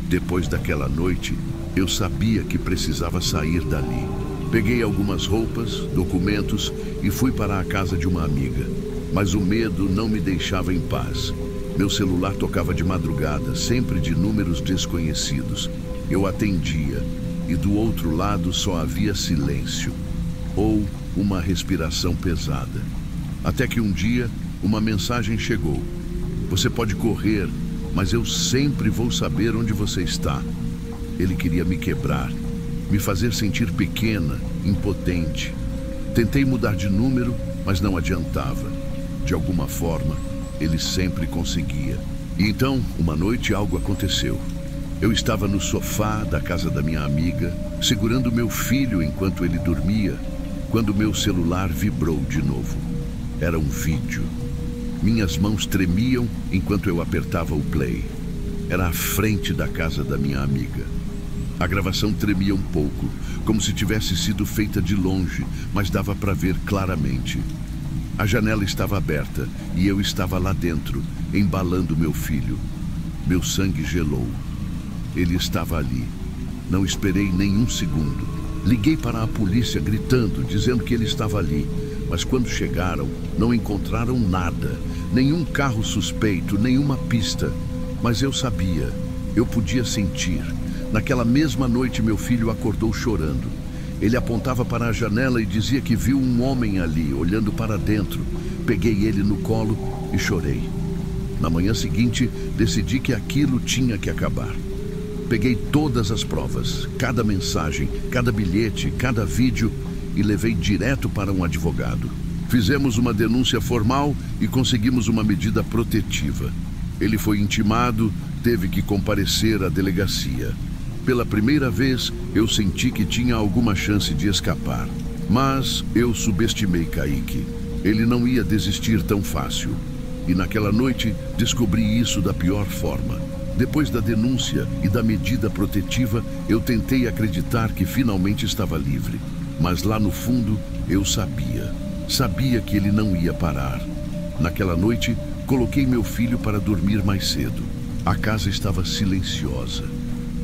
Depois daquela noite, eu sabia que precisava sair dali. Peguei algumas roupas, documentos e fui para a casa de uma amiga. Mas o medo não me deixava em paz. Meu celular tocava de madrugada, sempre de números desconhecidos. Eu atendia e do outro lado só havia silêncio ou uma respiração pesada. Até que um dia, uma mensagem chegou: você pode correr, mas eu sempre vou saber onde você está. Ele queria me quebrar, me fazer sentir pequena, impotente. Tentei mudar de número, mas não adiantava. De alguma forma, ele sempre conseguia. E então, uma noite, algo aconteceu. Eu estava no sofá da casa da minha amiga, segurando meu filho enquanto ele dormia, quando meu celular vibrou de novo. Era um vídeo. Minhas mãos tremiam enquanto eu apertava o play. Era à frente da casa da minha amiga. A gravação tremia um pouco, como se tivesse sido feita de longe, mas dava para ver claramente. A janela estava aberta e eu estava lá dentro, embalando meu filho. Meu sangue gelou. Ele estava ali. Não esperei nenhum segundo. Liguei para a polícia gritando, dizendo que ele estava ali. Mas quando chegaram, não encontraram nada. Nenhum carro suspeito, nenhuma pista. Mas eu sabia, eu podia sentir. Naquela mesma noite, meu filho acordou chorando. Ele apontava para a janela e dizia que viu um homem ali, olhando para dentro. Peguei ele no colo e chorei. Na manhã seguinte, decidi que aquilo tinha que acabar. Peguei todas as provas, cada mensagem, cada bilhete, cada vídeo e levei direto para um advogado. Fizemos uma denúncia formal e conseguimos uma medida protetiva. Ele foi intimado, teve que comparecer à delegacia. Pela primeira vez, eu senti que tinha alguma chance de escapar. Mas eu subestimei Kaique. Ele não ia desistir tão fácil. E naquela noite, descobri isso da pior forma. Depois da denúncia e da medida protetiva, eu tentei acreditar que finalmente estava livre. Mas lá no fundo, eu sabia. Sabia que ele não ia parar. Naquela noite, coloquei meu filho para dormir mais cedo. A casa estava silenciosa.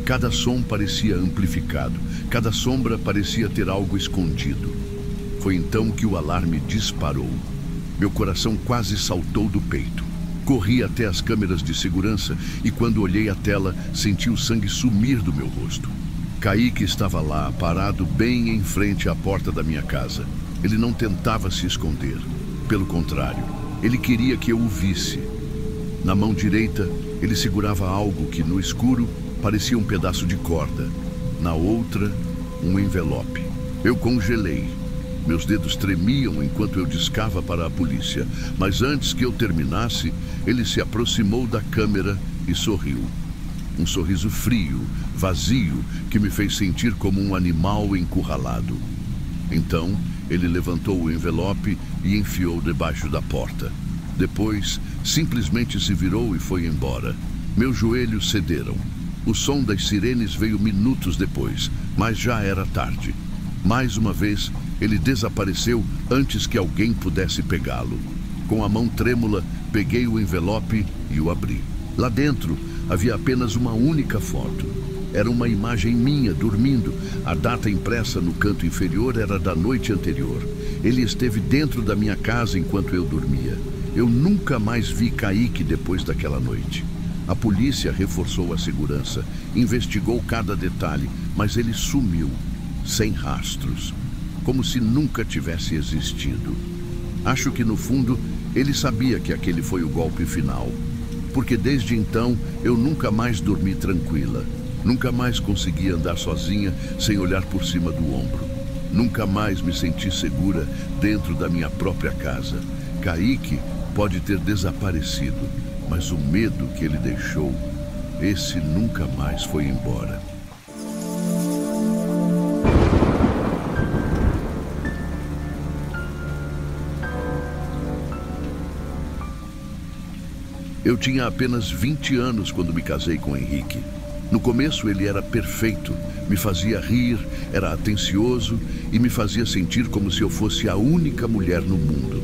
Cada som parecia amplificado, cada sombra parecia ter algo escondido. Foi então que o alarme disparou. Meu coração quase saltou do peito. Corri até as câmeras de segurança e quando olhei a tela, senti o sangue sumir do meu rosto. Kaique estava lá, parado bem em frente à porta da minha casa. Ele não tentava se esconder. Pelo contrário, Ele queria que eu o visse. Na mão direita, ele segurava algo que, no escuro, parecia um pedaço de corda. Na outra, um envelope. Eu congelei. Meus dedos tremiam enquanto eu discava para a polícia. Mas antes que eu terminasse, ele se aproximou da câmera e sorriu. Um sorriso frio, vazio, que me fez sentir como um animal encurralado. Então, ele levantou o envelope e enfiou debaixo da porta. Depois, simplesmente se virou e foi embora. Meus joelhos cederam. O som das sirenes veio minutos depois, mas já era tarde. Mais uma vez, ele desapareceu antes que alguém pudesse pegá-lo. Com a mão trêmula, peguei o envelope e o abri. Lá dentro, havia apenas uma única foto. Era uma imagem minha dormindo. A data impressa no canto inferior era da noite anterior. Ele esteve dentro da minha casa enquanto eu dormia. Eu nunca mais vi Kaique depois daquela noite. A polícia reforçou a segurança, investigou cada detalhe, mas ele sumiu, sem rastros, como se nunca tivesse existido. Acho que, no fundo, ele sabia que aquele foi o golpe final, porque desde então eu nunca mais dormi tranquila. Nunca mais consegui andar sozinha sem olhar por cima do ombro. Nunca mais me senti segura dentro da minha própria casa. Kaique pode ter desaparecido, mas o medo que ele deixou, esse nunca mais foi embora. Eu tinha apenas 20 anos quando me casei com Henrique. No começo ele era perfeito, me fazia rir, era atencioso e me fazia sentir como se eu fosse a única mulher no mundo.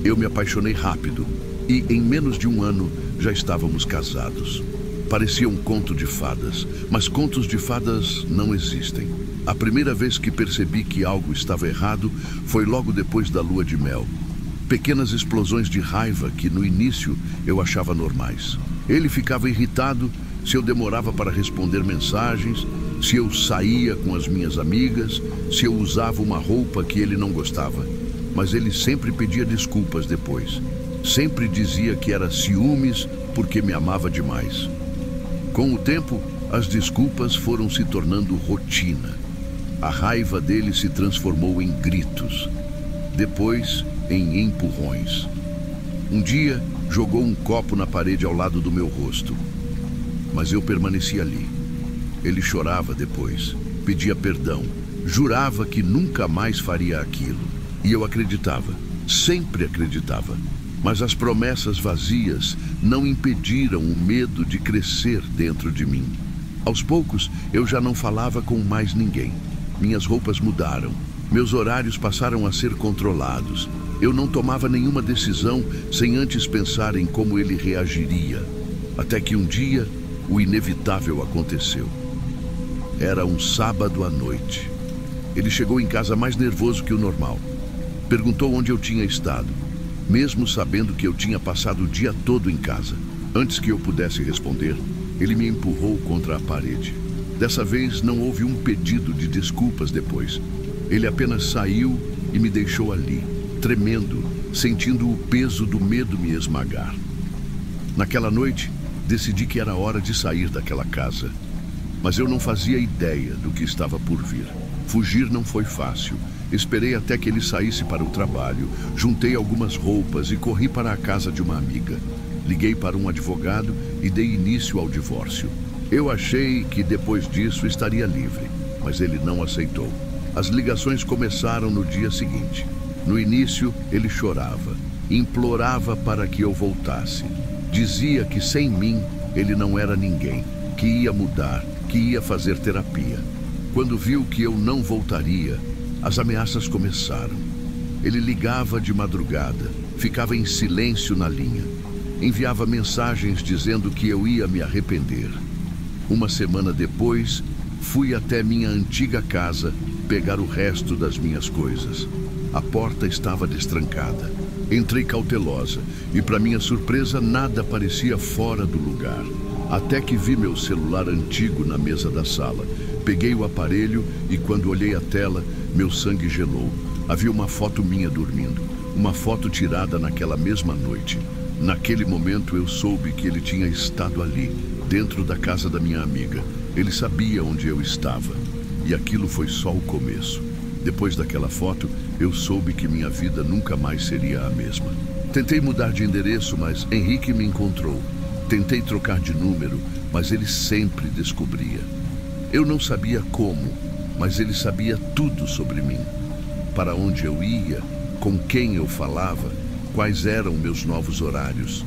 Eu me apaixonei rápido e em menos de um ano já estávamos casados. Parecia um conto de fadas, mas contos de fadas não existem. A primeira vez que percebi que algo estava errado foi logo depois da lua de mel. Pequenas explosões de raiva que no início eu achava normais. Ele ficava irritado se eu demorava para responder mensagens, se eu saía com as minhas amigas, se eu usava uma roupa que ele não gostava. Mas ele sempre pedia desculpas depois. Sempre dizia que era ciúmes porque me amava demais. Com o tempo, as desculpas foram se tornando rotina. A raiva dele se transformou em gritos. Depois, em empurrões. Um dia, jogou um copo na parede ao lado do meu rosto. Mas eu permaneci ali. Ele chorava depois, pedia perdão, jurava que nunca mais faria aquilo. E eu acreditava, sempre acreditava. Mas as promessas vazias não impediram o medo de crescer dentro de mim. Aos poucos, eu já não falava com mais ninguém. Minhas roupas mudaram. Meus horários passaram a ser controlados. Eu não tomava nenhuma decisão sem antes pensar em como ele reagiria. Até que um dia, o inevitável aconteceu. Era um sábado à noite. Ele chegou em casa mais nervoso que o normal. Perguntou onde eu tinha estado, mesmo sabendo que eu tinha passado o dia todo em casa. Antes que eu pudesse responder, ele me empurrou contra a parede. Dessa vez não houve um pedido de desculpas depois. Ele apenas saiu e me deixou ali, tremendo, sentindo o peso do medo me esmagar. Naquela noite, decidi que era hora de sair daquela casa. Mas eu não fazia ideia do que estava por vir. Fugir não foi fácil. Esperei até que ele saísse para o trabalho, juntei algumas roupas e corri para a casa de uma amiga. Liguei para um advogado e dei início ao divórcio. Eu achei que depois disso estaria livre, mas ele não aceitou. As ligações começaram no dia seguinte. No início, ele chorava, implorava para que eu voltasse. Dizia que sem mim, ele não era ninguém, que ia mudar, que ia fazer terapia. Quando viu que eu não voltaria, as ameaças começaram. Ele ligava de madrugada, ficava em silêncio na linha. Enviava mensagens dizendo que eu ia me arrepender. Uma semana depois, fui até minha antiga casa pegar o resto das minhas coisas. A porta estava destrancada. Entrei cautelosa e, para minha surpresa, nada parecia fora do lugar. Até que vi meu celular antigo na mesa da sala. Peguei o aparelho e, quando olhei a tela, meu sangue gelou. Havia uma foto minha dormindo. uma foto tirada naquela mesma noite. Naquele momento eu soube que ele tinha estado ali, dentro da casa da minha amiga. Ele sabia onde eu estava. E aquilo foi só o começo. Depois daquela foto, eu soube que minha vida nunca mais seria a mesma. Tentei mudar de endereço, mas Henrique me encontrou. Tentei trocar de número, mas ele sempre descobria. Eu não sabia como, mas ele sabia tudo sobre mim. Para onde eu ia, com quem eu falava, quais eram meus novos horários.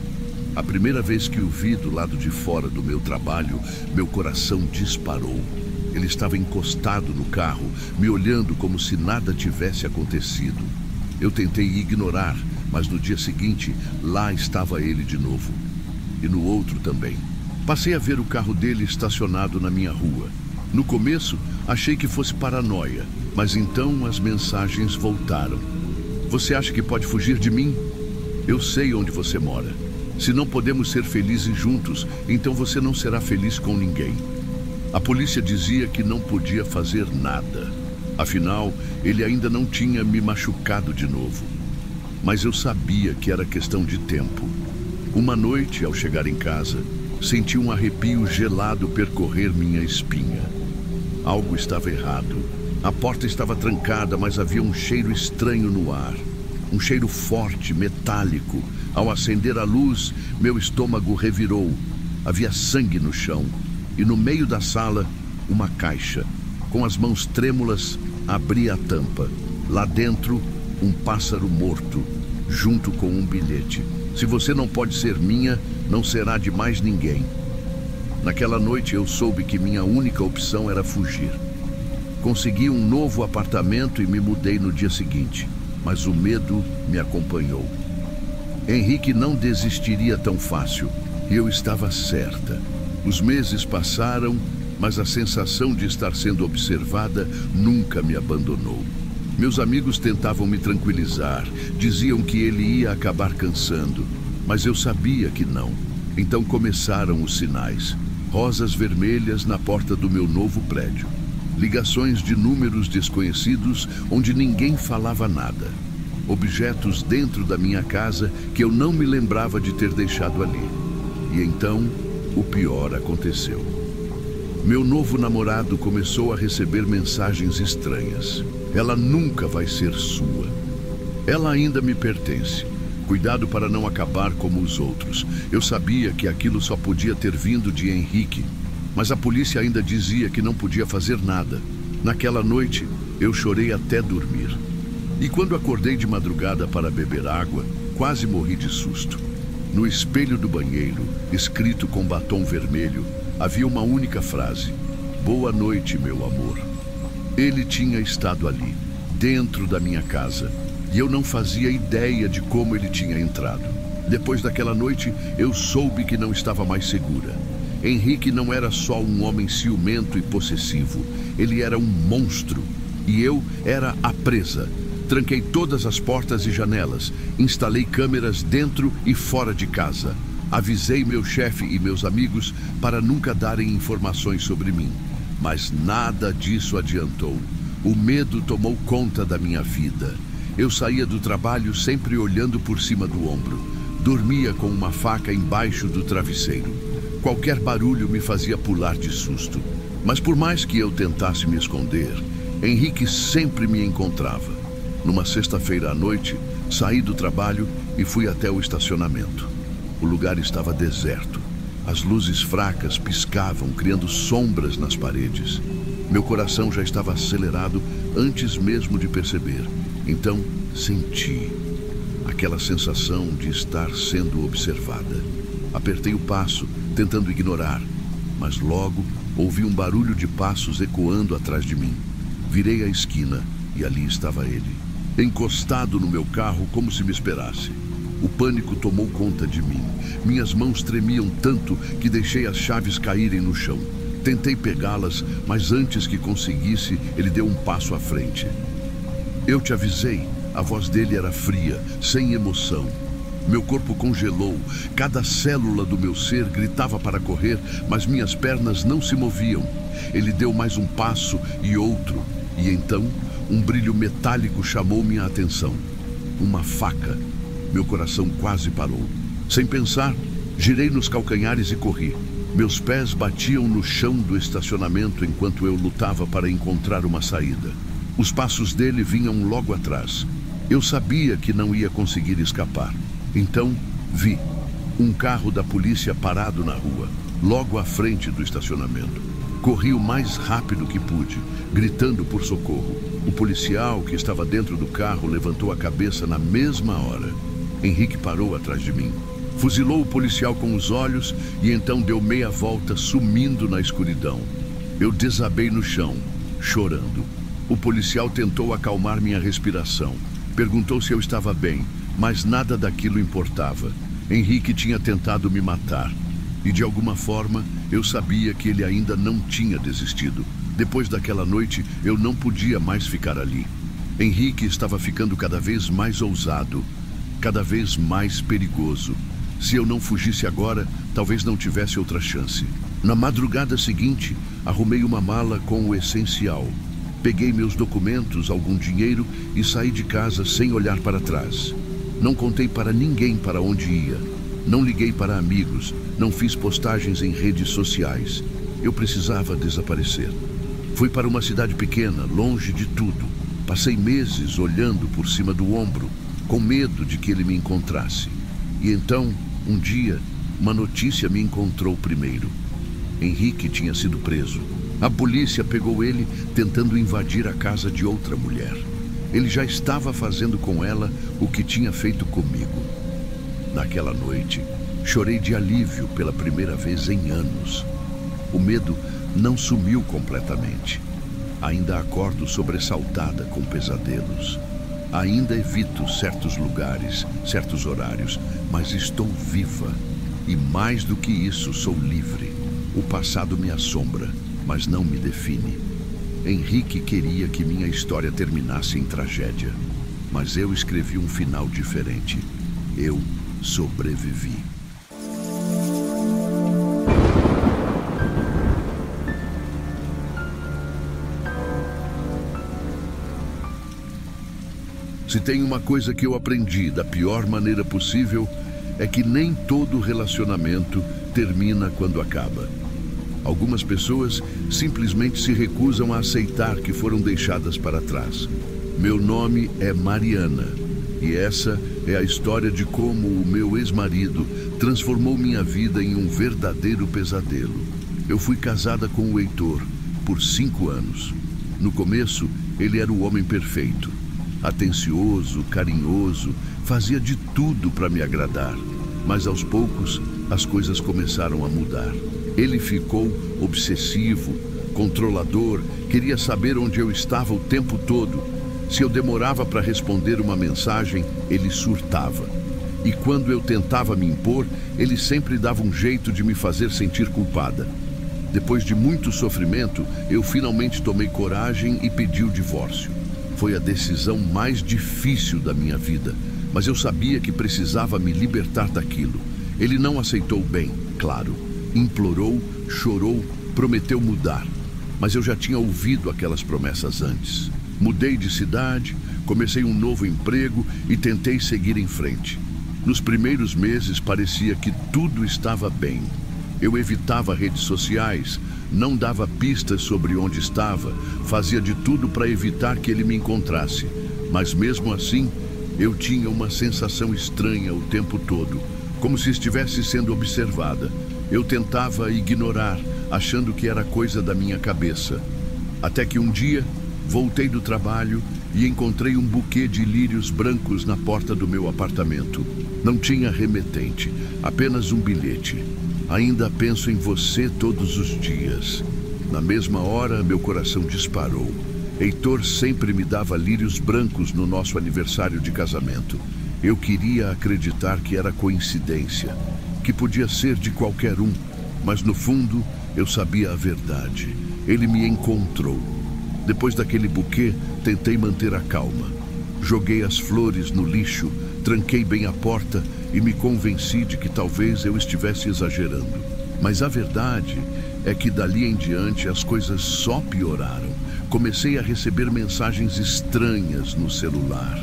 A primeira vez que o vi do lado de fora do meu trabalho, meu coração disparou. Ele estava encostado no carro, me olhando como se nada tivesse acontecido. Eu tentei ignorar, mas no dia seguinte, lá estava ele de novo. E no outro também. Passei a ver o carro dele estacionado na minha rua. No começo, achei que fosse paranoia, mas então as mensagens voltaram. Você acha que pode fugir de mim? Eu sei onde você mora. Se não podemos ser felizes juntos, então você não será feliz com ninguém. A polícia dizia que não podia fazer nada. Afinal, ele ainda não tinha me machucado de novo. Mas eu sabia que era questão de tempo. Uma noite, ao chegar em casa, senti um arrepio gelado percorrer minha espinha. Algo estava errado. A porta estava trancada, mas havia um cheiro estranho no ar. Um cheiro forte, metálico. Ao acender a luz, meu estômago revirou. Havia sangue no chão. E no meio da sala, uma caixa. Com as mãos trêmulas, abri a tampa. Lá dentro, um pássaro morto, junto com um bilhete. Se você não pode ser minha, não será de mais ninguém. Naquela noite eu soube que minha única opção era fugir. Consegui um novo apartamento e me mudei no dia seguinte, mas o medo me acompanhou. Henrique não desistiria tão fácil, e eu estava certa. Os meses passaram, mas a sensação de estar sendo observada nunca me abandonou. Meus amigos tentavam me tranquilizar, diziam que ele ia acabar cansando, mas eu sabia que não. Então começaram os sinais. Rosas vermelhas na porta do meu novo prédio. Ligações de números desconhecidos onde ninguém falava nada. Objetos dentro da minha casa que eu não me lembrava de ter deixado ali. E então, o pior aconteceu. Meu novo namorado começou a receber mensagens estranhas. Ela nunca vai ser sua. Ela ainda me pertence. Cuidado para não acabar como os outros. Eu sabia que aquilo só podia ter vindo de Henrique, mas a polícia ainda dizia que não podia fazer nada. Naquela noite, eu chorei até dormir. E quando acordei de madrugada para beber água, quase morri de susto. No espelho do banheiro, escrito com batom vermelho, havia uma única frase: "Boa noite, meu amor." Ele tinha estado ali, dentro da minha casa, e eu não fazia ideia de como ele tinha entrado. Depois daquela noite, eu soube que não estava mais segura. Henrique não era só um homem ciumento e possessivo. Ele era um monstro. E eu era a presa. Tranquei todas as portas e janelas. Instalei câmeras dentro e fora de casa. Avisei meu chefe e meus amigos para nunca darem informações sobre mim. Mas nada disso adiantou. O medo tomou conta da minha vida. Eu saía do trabalho sempre olhando por cima do ombro. Dormia com uma faca embaixo do travesseiro. Qualquer barulho me fazia pular de susto. Mas por mais que eu tentasse me esconder, Henrique sempre me encontrava. Numa sexta-feira à noite, saí do trabalho e fui até o estacionamento. O lugar estava deserto. As luzes fracas piscavam, criando sombras nas paredes. Meu coração já estava acelerado antes mesmo de perceber. Então, senti aquela sensação de estar sendo observada. Apertei o passo, tentando ignorar, mas logo ouvi um barulho de passos ecoando atrás de mim. Virei a esquina e ali estava ele, encostado no meu carro como se me esperasse. O pânico tomou conta de mim. Minhas mãos tremiam tanto que deixei as chaves caírem no chão. Tentei pegá-las, mas antes que conseguisse, ele deu um passo à frente. "Eu te avisei." A voz dele era fria, sem emoção. Meu corpo congelou. Cada célula do meu ser gritava para correr, mas minhas pernas não se moviam. Ele deu mais um passo e outro. E então, um brilho metálico chamou minha atenção. uma faca. Meu coração quase parou. Sem pensar, girei nos calcanhares e corri. Meus pés batiam no chão do estacionamento enquanto eu lutava para encontrar uma saída. Os passos dele vinham logo atrás. Eu sabia que não ia conseguir escapar. Então, vi um carro da polícia parado na rua, logo à frente do estacionamento. Corri o mais rápido que pude, gritando por socorro. O policial que estava dentro do carro levantou a cabeça na mesma hora. Henrique parou atrás de mim. Fuzilou o policial com os olhos e então deu meia volta, sumindo na escuridão. Eu desabei no chão, chorando. O policial tentou acalmar minha respiração. Perguntou se eu estava bem, mas nada daquilo importava. Henrique tinha tentado me matar. E de alguma forma, eu sabia que ele ainda não tinha desistido. Depois daquela noite, eu não podia mais ficar ali. Henrique estava ficando cada vez mais ousado, cada vez mais perigoso. Se eu não fugisse agora, talvez não tivesse outra chance. Na madrugada seguinte, arrumei uma mala com o essencial. Peguei meus documentos, algum dinheiro e saí de casa sem olhar para trás. Não contei para ninguém para onde ia. Não liguei para amigos, não fiz postagens em redes sociais. Eu precisava desaparecer. Fui para uma cidade pequena, longe de tudo. Passei meses olhando por cima do ombro, com medo de que ele me encontrasse. E então, um dia, uma notícia me encontrou primeiro. Henrique tinha sido preso. A polícia pegou ele tentando invadir a casa de outra mulher. Ele já estava fazendo com ela o que tinha feito comigo. Naquela noite, chorei de alívio pela primeira vez em anos. O medo não sumiu completamente. Ainda acordo sobressaltada com pesadelos. Ainda evito certos lugares, certos horários, mas estou viva. E mais do que isso, sou livre. O passado me assombra, mas não me define. Henrique queria que minha história terminasse em tragédia, mas eu escrevi um final diferente. Eu sobrevivi. Se tem uma coisa que eu aprendi da pior maneira possível, é que nem todo relacionamento termina quando acaba. Algumas pessoas simplesmente se recusam a aceitar que foram deixadas para trás. Meu nome é Mariana, e essa é a história de como o meu ex-marido transformou minha vida em um verdadeiro pesadelo. Eu fui casada com o Heitor por 5 anos. No começo, ele era o homem perfeito. Atencioso, carinhoso, fazia de tudo para me agradar. Mas aos poucos, as coisas começaram a mudar. Ele ficou obsessivo, controlador, queria saber onde eu estava o tempo todo. Se eu demorava para responder uma mensagem, ele surtava. E quando eu tentava me impor, ele sempre dava um jeito de me fazer sentir culpada. Depois de muito sofrimento, eu finalmente tomei coragem e pedi o divórcio. Foi a decisão mais difícil da minha vida, mas eu sabia que precisava me libertar daquilo. Ele não aceitou bem, claro. Implorou, chorou, prometeu mudar. Mas eu já tinha ouvido aquelas promessas antes. Mudei de cidade, comecei um novo emprego e tentei seguir em frente. Nos primeiros meses parecia que tudo estava bem. Eu evitava redes sociais, não dava pistas sobre onde estava, fazia de tudo para evitar que ele me encontrasse. Mas mesmo assim, eu tinha uma sensação estranha o tempo todo, como se estivesse sendo observada. Eu tentava ignorar, achando que era coisa da minha cabeça. Até que um dia, voltei do trabalho e encontrei um buquê de lírios brancos na porta do meu apartamento. Não tinha remetente, apenas um bilhete. Ainda penso em você todos os dias. Na mesma hora, meu coração disparou. Heitor sempre me dava lírios brancos no nosso aniversário de casamento. Eu queria acreditar que era coincidência, que podia ser de qualquer um, mas no fundo eu sabia a verdade. Ele me encontrou. Depois daquele buquê, tentei manter a calma. Joguei as flores no lixo, tranquei bem a porta e me convenci de que talvez eu estivesse exagerando. Mas a verdade é que dali em diante as coisas só pioraram. Comecei a receber mensagens estranhas no celular.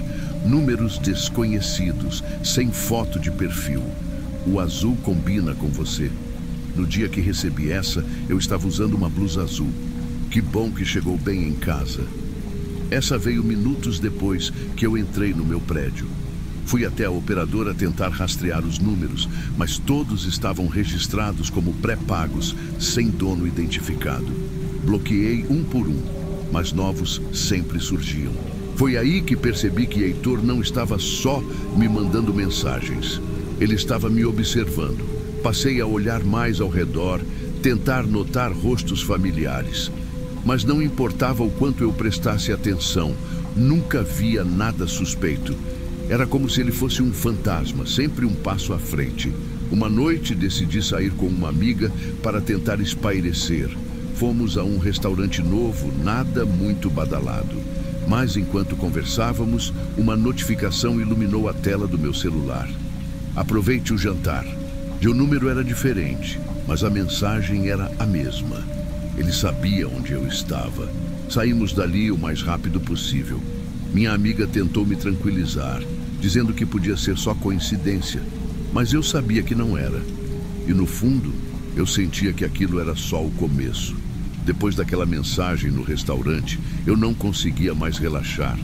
Números desconhecidos, sem foto de perfil. O azul combina com você. No dia que recebi essa, eu estava usando uma blusa azul. Que bom que chegou bem em casa. Essa veio minutos depois que eu entrei no meu prédio. Fui até a operadora tentar rastrear os números, mas todos estavam registrados como pré-pagos, sem dono identificado. Bloqueei um por um, mas novos sempre surgiam. Foi aí que percebi que Heitor não estava só me mandando mensagens. Ele estava me observando. Passei a olhar mais ao redor, tentar notar rostos familiares. Mas não importava o quanto eu prestasse atenção, nunca via nada suspeito. Era como se ele fosse um fantasma, sempre um passo à frente. Uma noite decidi sair com uma amiga para tentar espairecer. Fomos a um restaurante novo, nada muito badalado. Mas enquanto conversávamos, uma notificação iluminou a tela do meu celular. Aproveite o jantar. Meu número era diferente, mas a mensagem era a mesma. Ele sabia onde eu estava. Saímos dali o mais rápido possível. Minha amiga tentou me tranquilizar, dizendo que podia ser só coincidência, mas eu sabia que não era. E no fundo, eu sentia que aquilo era só o começo. Depois daquela mensagem no restaurante, eu não conseguia mais relaxar.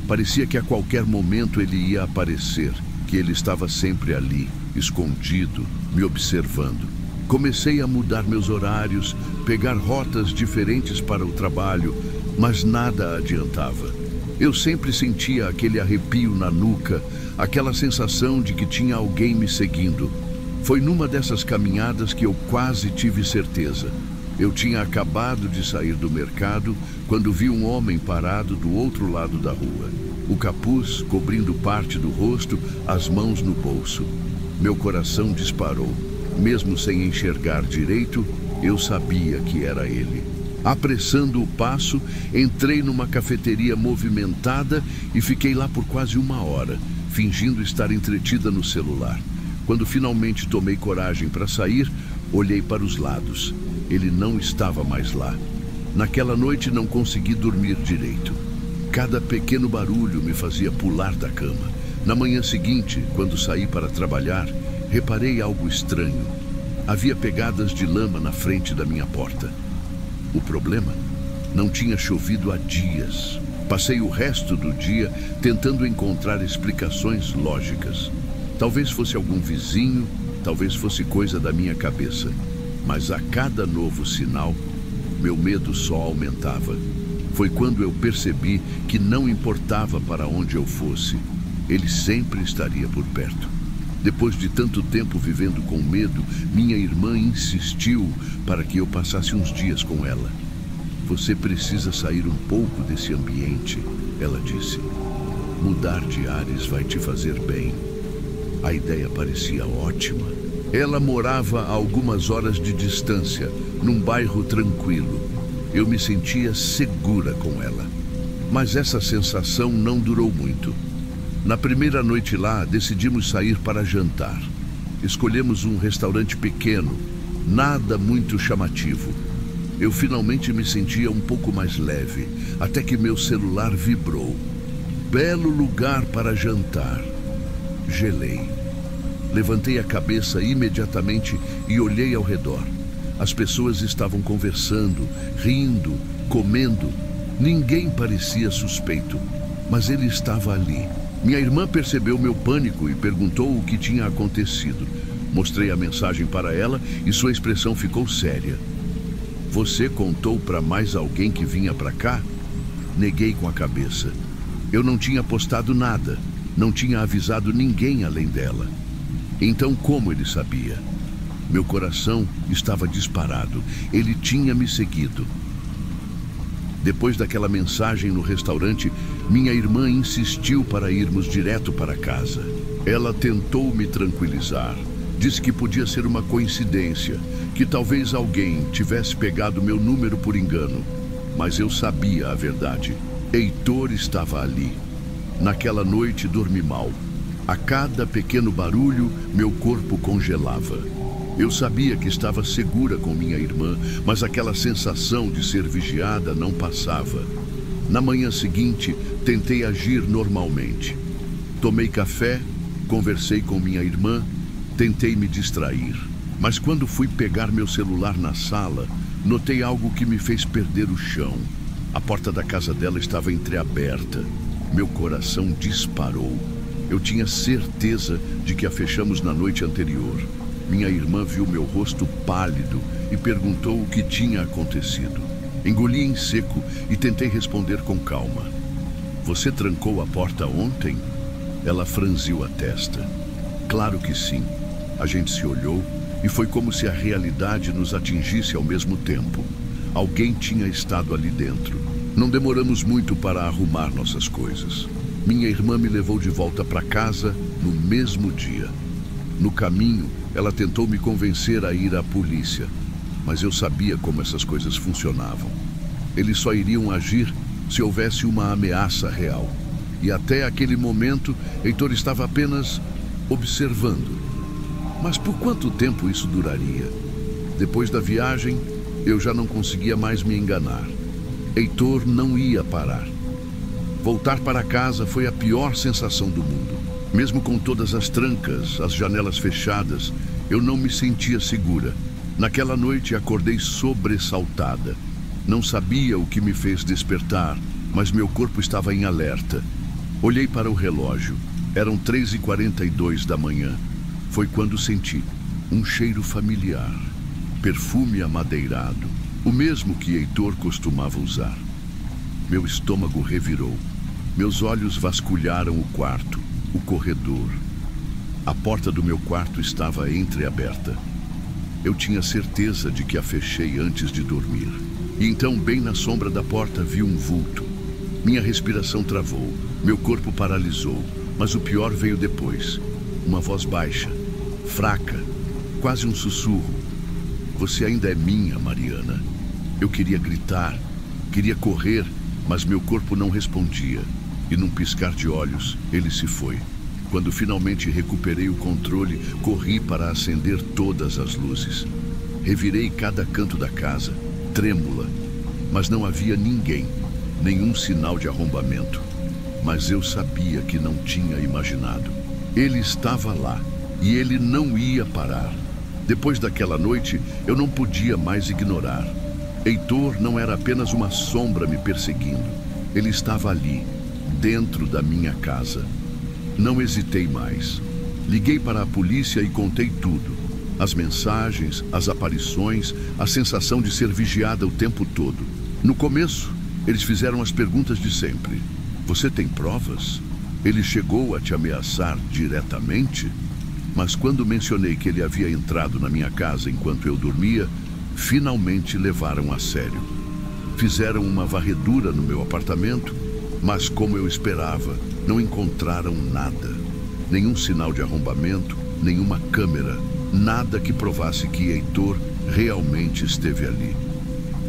Parecia que a qualquer momento ele ia aparecer, que ele estava sempre ali, escondido, me observando. Comecei a mudar meus horários, pegar rotas diferentes para o trabalho, mas nada adiantava. Eu sempre sentia aquele arrepio na nuca, aquela sensação de que tinha alguém me seguindo. Foi numa dessas caminhadas que eu quase tive certeza. Eu tinha acabado de sair do mercado quando vi um homem parado do outro lado da rua. O capuz cobrindo parte do rosto, as mãos no bolso. Meu coração disparou. Mesmo sem enxergar direito, eu sabia que era ele. Apressando o passo, entrei numa cafeteria movimentada e fiquei lá por quase 1 hora, fingindo estar entretida no celular. Quando finalmente tomei coragem para sair, olhei para os lados. Ele não estava mais lá. Naquela noite não consegui dormir direito. Cada pequeno barulho me fazia pular da cama. Na manhã seguinte, quando saí para trabalhar, reparei algo estranho. Havia pegadas de lama na frente da minha porta. O problema? Não tinha chovido há dias. Passei o resto do dia tentando encontrar explicações lógicas. Talvez fosse algum vizinho, talvez fosse coisa da minha cabeça. Mas a cada novo sinal, meu medo só aumentava. Foi quando eu percebi que não importava para onde eu fosse, ele sempre estaria por perto. Depois de tanto tempo vivendo com medo, minha irmã insistiu para que eu passasse uns dias com ela. Você precisa sair um pouco desse ambiente, ela disse. Mudar de ares vai te fazer bem. A ideia parecia ótima. Ela morava a algumas horas de distância, num bairro tranquilo. Eu me sentia segura com ela. Mas essa sensação não durou muito. Na primeira noite lá, decidimos sair para jantar. Escolhemos um restaurante pequeno, nada muito chamativo. Eu finalmente me sentia um pouco mais leve, até que meu celular vibrou. Belo lugar para jantar. Gelei. Levantei a cabeça imediatamente e olhei ao redor. As pessoas estavam conversando, rindo, comendo. Ninguém parecia suspeito, mas ele estava ali. Minha irmã percebeu meu pânico e perguntou o que tinha acontecido. Mostrei a mensagem para ela e sua expressão ficou séria. Você contou para mais alguém que vinha para cá? Neguei com a cabeça. Eu não tinha postado nada, não tinha avisado ninguém além dela. Então como ele sabia? Meu coração estava disparado. Ele tinha me seguido. Depois daquela mensagem no restaurante, minha irmã insistiu para irmos direto para casa. Ela tentou me tranquilizar. Disse que podia ser uma coincidência, que talvez alguém tivesse pegado meu número por engano. Mas eu sabia a verdade. Heitor estava ali. Naquela noite dormi mal. A cada pequeno barulho, meu corpo congelava. Eu sabia que estava segura com minha irmã, mas aquela sensação de ser vigiada não passava. Na manhã seguinte, tentei agir normalmente. Tomei café, conversei com minha irmã, tentei me distrair. Mas quando fui pegar meu celular na sala, notei algo que me fez perder o chão. A porta da casa dela estava entreaberta. Meu coração disparou. Eu tinha certeza de que a fechamos na noite anterior. Minha irmã viu meu rosto pálido e perguntou o que tinha acontecido. Engoli em seco e tentei responder com calma. Você trancou a porta ontem? Ela franziu a testa. Claro que sim. A gente se olhou e foi como se a realidade nos atingisse ao mesmo tempo. Alguém tinha estado ali dentro. Não demoramos muito para arrumar nossas coisas. Minha irmã me levou de volta para casa no mesmo dia. No caminho, ela tentou me convencer a ir à polícia, mas eu sabia como essas coisas funcionavam. Eles só iriam agir se houvesse uma ameaça real. E até aquele momento, Heitor estava apenas observando. Mas por quanto tempo isso duraria? Depois da viagem, eu já não conseguia mais me enganar. Heitor não ia parar. Voltar para casa foi a pior sensação do mundo. Mesmo com todas as trancas, as janelas fechadas, eu não me sentia segura. Naquela noite acordei sobressaltada. Não sabia o que me fez despertar, mas meu corpo estava em alerta. Olhei para o relógio. Eram 3h42 da manhã. Foi quando senti um cheiro familiar. Perfume amadeirado. O mesmo que Heitor costumava usar. Meu estômago revirou. Meus olhos vasculharam o quarto, o corredor. A porta do meu quarto estava entreaberta. Eu tinha certeza de que a fechei antes de dormir. E então, bem na sombra da porta, vi um vulto. Minha respiração travou, meu corpo paralisou, mas o pior veio depois. Uma voz baixa, fraca, quase um sussurro. Você ainda é minha, Mariana. Eu queria gritar, queria correr, mas meu corpo não respondia. E num piscar de olhos, ele se foi. Quando finalmente recuperei o controle, corri para acender todas as luzes. Revirei cada canto da casa, trêmula, mas não havia ninguém, nenhum sinal de arrombamento. Mas eu sabia que não tinha imaginado. Ele estava lá, e ele não ia parar. Depois daquela noite, eu não podia mais ignorar. Heitor não era apenas uma sombra me perseguindo. Ele estava ali, dentro da minha casa. Não hesitei mais. Liguei para a polícia e contei tudo. As mensagens, as aparições, a sensação de ser vigiada o tempo todo. No começo, eles fizeram as perguntas de sempre. Você tem provas? Ele chegou a te ameaçar diretamente? Mas quando mencionei que ele havia entrado na minha casa enquanto eu dormia, finalmente levaram a sério. Fizeram uma varredura no meu apartamento, mas como eu esperava, não encontraram nada. Nenhum sinal de arrombamento, nenhuma câmera, nada que provasse que Heitor realmente esteve ali.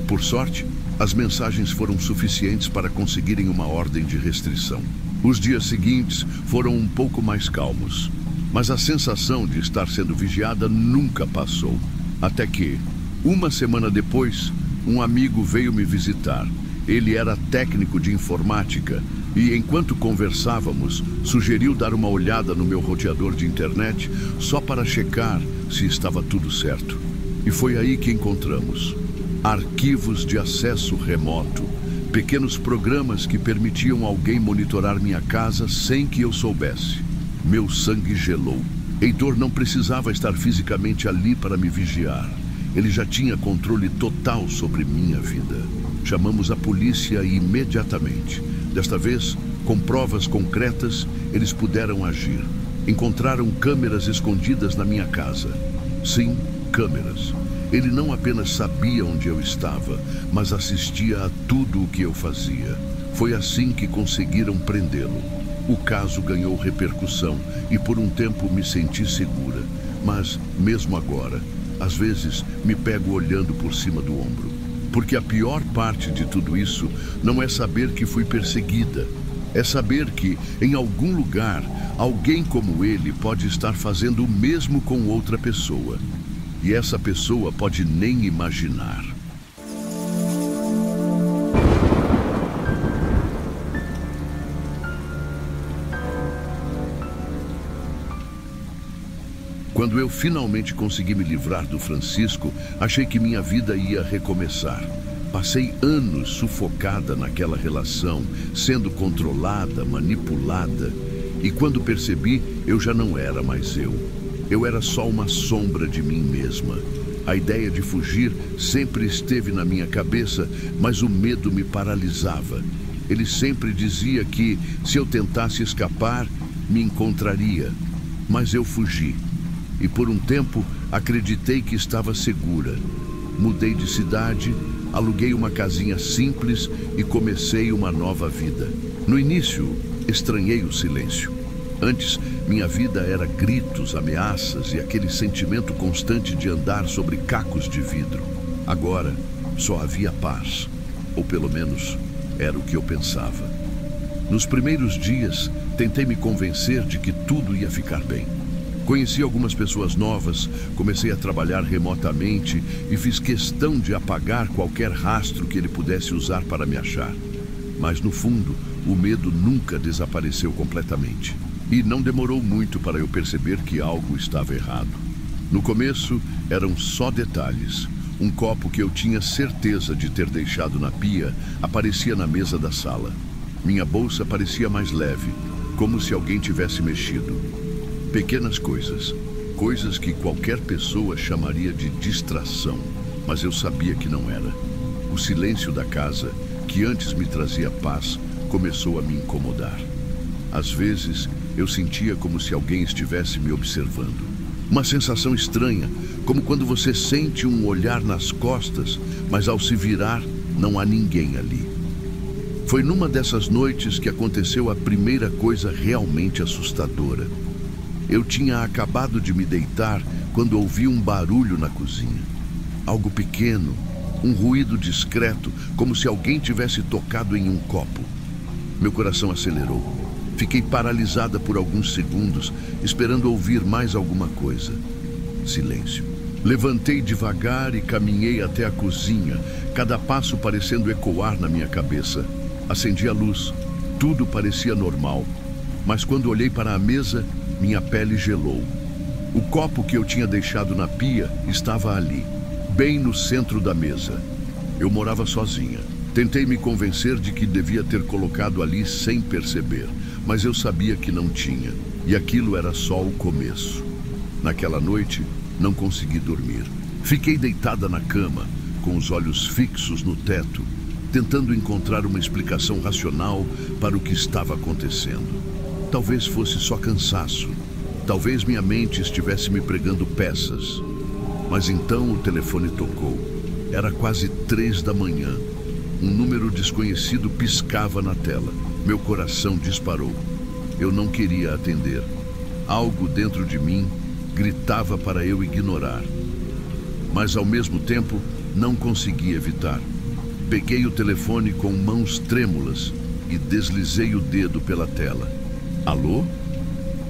Por sorte, as mensagens foram suficientes para conseguirem uma ordem de restrição. Os dias seguintes foram um pouco mais calmos, mas a sensação de estar sendo vigiada nunca passou. Até que, uma semana depois, um amigo veio me visitar. Ele era técnico de informática e, enquanto conversávamos, sugeriu dar uma olhada no meu roteador de internet só para checar se estava tudo certo. E foi aí que encontramos arquivos de acesso remoto, pequenos programas que permitiam alguém monitorar minha casa sem que eu soubesse. Meu sangue gelou. Heitor não precisava estar fisicamente ali para me vigiar. Ele já tinha controle total sobre minha vida. Chamamos a polícia imediatamente. Desta vez, com provas concretas, eles puderam agir. Encontraram câmeras escondidas na minha casa. Sim, câmeras. Ele não apenas sabia onde eu estava, mas assistia a tudo o que eu fazia. Foi assim que conseguiram prendê-lo. O caso ganhou repercussão e por um tempo me senti segura. Mas, mesmo agora, às vezes me pego olhando por cima do ombro. Porque a pior parte de tudo isso não é saber que fui perseguida. É saber que, em algum lugar, alguém como ele pode estar fazendo o mesmo com outra pessoa. E essa pessoa pode nem imaginar. Quando eu finalmente consegui me livrar do Francisco, achei que minha vida ia recomeçar. Passei anos sufocada naquela relação, sendo controlada, manipulada. E quando percebi, eu já não era mais eu. Eu era só uma sombra de mim mesma. A ideia de fugir sempre esteve na minha cabeça, mas o medo me paralisava. Ele sempre dizia que, se eu tentasse escapar, me encontraria. Mas eu fugi. E por um tempo, acreditei que estava segura. Mudei de cidade, aluguei uma casinha simples e comecei uma nova vida. No início, estranhei o silêncio. Antes, minha vida era gritos, ameaças e aquele sentimento constante de andar sobre cacos de vidro. Agora, só havia paz. Ou pelo menos, era o que eu pensava. Nos primeiros dias, tentei me convencer de que tudo ia ficar bem. Conheci algumas pessoas novas, comecei a trabalhar remotamente e fiz questão de apagar qualquer rastro que ele pudesse usar para me achar. Mas no fundo, o medo nunca desapareceu completamente. E não demorou muito para eu perceber que algo estava errado. No começo, eram só detalhes. Um copo que eu tinha certeza de ter deixado na pia aparecia na mesa da sala. Minha bolsa parecia mais leve, como se alguém tivesse mexido. Pequenas coisas, coisas que qualquer pessoa chamaria de distração, mas eu sabia que não era. O silêncio da casa, que antes me trazia paz, começou a me incomodar. Às vezes, eu sentia como se alguém estivesse me observando. Uma sensação estranha, como quando você sente um olhar nas costas, mas ao se virar, não há ninguém ali. Foi numa dessas noites que aconteceu a primeira coisa realmente assustadora. Eu tinha acabado de me deitar quando ouvi um barulho na cozinha. Algo pequeno, um ruído discreto, como se alguém tivesse tocado em um copo. Meu coração acelerou. Fiquei paralisada por alguns segundos, esperando ouvir mais alguma coisa. Silêncio. Levantei devagar e caminhei até a cozinha, cada passo parecendo ecoar na minha cabeça. Acendi a luz. Tudo parecia normal. Mas quando olhei para a mesa, minha pele gelou. O copo que eu tinha deixado na pia estava ali, bem no centro da mesa. Eu morava sozinha. Tentei me convencer de que devia ter colocado ali sem perceber, mas eu sabia que não tinha, e aquilo era só o começo. Naquela noite, não consegui dormir. Fiquei deitada na cama, com os olhos fixos no teto, tentando encontrar uma explicação racional para o que estava acontecendo. Talvez fosse só cansaço. Talvez minha mente estivesse me pregando peças. Mas então o telefone tocou. Era quase 3 da manhã. Um número desconhecido piscava na tela. Meu coração disparou. Eu não queria atender. Algo dentro de mim gritava para eu ignorar. Mas ao mesmo tempo, não consegui evitar. Peguei o telefone com mãos trêmulas e deslizei o dedo pela tela. Alô?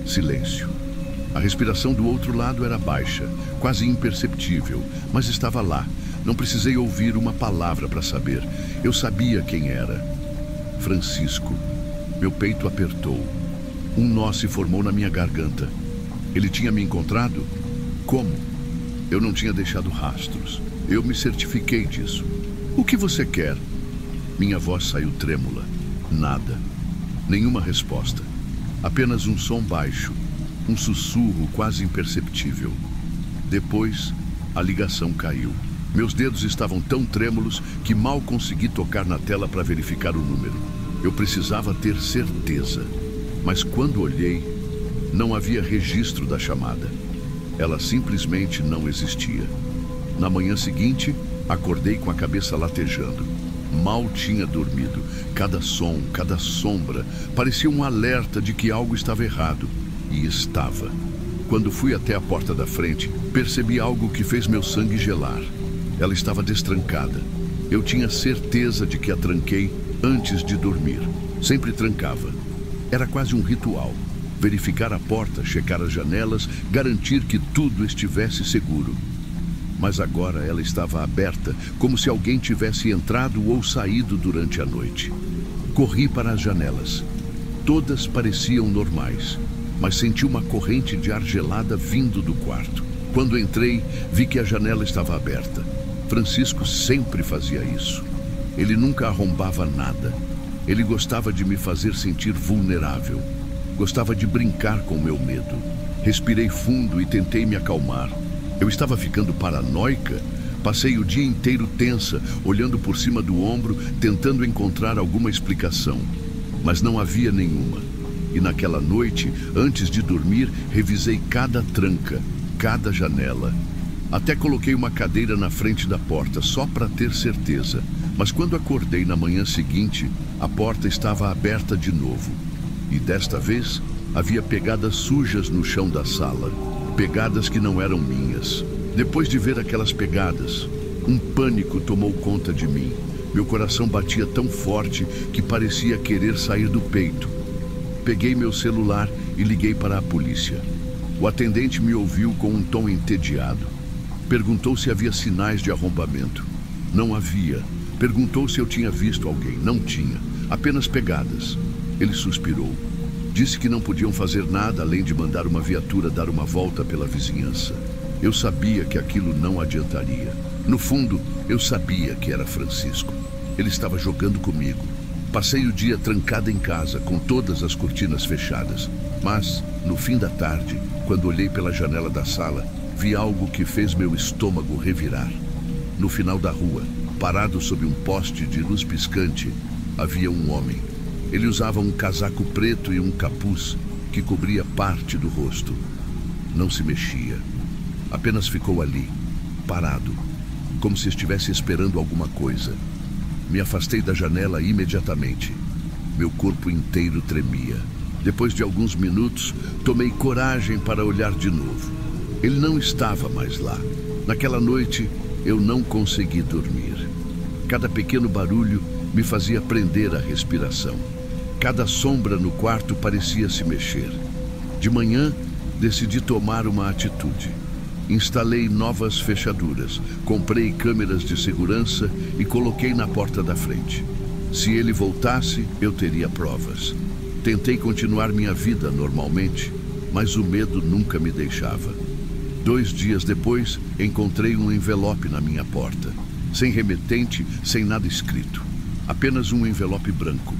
Silêncio. A respiração do outro lado era baixa, quase imperceptível, mas estava lá. Não precisei ouvir uma palavra para saber. Eu sabia quem era. Francisco. Meu peito apertou. Um nó se formou na minha garganta. Ele tinha me encontrado? Como? Eu não tinha deixado rastros. Eu me certifiquei disso. O que você quer? Minha voz saiu trêmula. Nada. Nenhuma resposta. Apenas um som baixo. Um sussurro quase imperceptível. Depois, a ligação caiu. Meus dedos estavam tão trêmulos que mal consegui tocar na tela para verificar o número. Eu precisava ter certeza. Mas quando olhei, não havia registro da chamada. Ela simplesmente não existia. Na manhã seguinte, acordei com a cabeça latejando. Mal tinha dormido. Cada som, cada sombra, parecia um alerta de que algo estava errado. E estava. Quando fui até a porta da frente, percebi algo que fez meu sangue gelar. Ela estava destrancada. Eu tinha certeza de que a tranquei antes de dormir. Sempre trancava. Era quase um ritual. Verificar a porta, checar as janelas, garantir que tudo estivesse seguro. Mas agora ela estava aberta, como se alguém tivesse entrado ou saído durante a noite. Corri para as janelas. Todas pareciam normais. mas senti uma corrente de ar gelada vindo do quarto. Quando entrei, vi que a janela estava aberta. Francisco sempre fazia isso. Ele nunca arrombava nada. Ele gostava de me fazer sentir vulnerável. Gostava de brincar com o meu medo. Respirei fundo e tentei me acalmar. Eu estava ficando paranoica. Passei o dia inteiro tensa, olhando por cima do ombro, tentando encontrar alguma explicação. Mas não havia nenhuma. E naquela noite, antes de dormir, revisei cada tranca, cada janela. Até coloquei uma cadeira na frente da porta, só para ter certeza. Mas quando acordei na manhã seguinte, a porta estava aberta de novo. E desta vez, havia pegadas sujas no chão da sala. Pegadas que não eram minhas. Depois de ver aquelas pegadas, um pânico tomou conta de mim. Meu coração batia tão forte que parecia querer sair do peito. Peguei meu celular e liguei para a polícia. O atendente me ouviu com um tom entediado. Perguntou se havia sinais de arrombamento. Não havia. Perguntou se eu tinha visto alguém. Não tinha. Apenas pegadas. Ele suspirou. Disse que não podiam fazer nada além de mandar uma viatura dar uma volta pela vizinhança. Eu sabia que aquilo não adiantaria. No fundo, eu sabia que era Francisco. Ele estava jogando comigo. Passei o dia trancada em casa, com todas as cortinas fechadas. Mas, no fim da tarde, quando olhei pela janela da sala, vi algo que fez meu estômago revirar. No final da rua, parado sob um poste de luz piscante, havia um homem. Ele usava um casaco preto e um capuz que cobria parte do rosto. Não se mexia. Apenas ficou ali, parado, como se estivesse esperando alguma coisa. Me afastei da janela imediatamente. Meu corpo inteiro tremia. Depois de alguns minutos, tomei coragem para olhar de novo. Ele não estava mais lá. Naquela noite, eu não consegui dormir. Cada pequeno barulho me fazia prender a respiração. Cada sombra no quarto parecia se mexer. De manhã, decidi tomar uma atitude. Instalei novas fechaduras, comprei câmeras de segurança e coloquei na porta da frente. Se ele voltasse, eu teria provas. Tentei continuar minha vida normalmente, mas o medo nunca me deixava. 2 dias depois, encontrei um envelope na minha porta. Sem remetente, sem nada escrito. Apenas um envelope branco.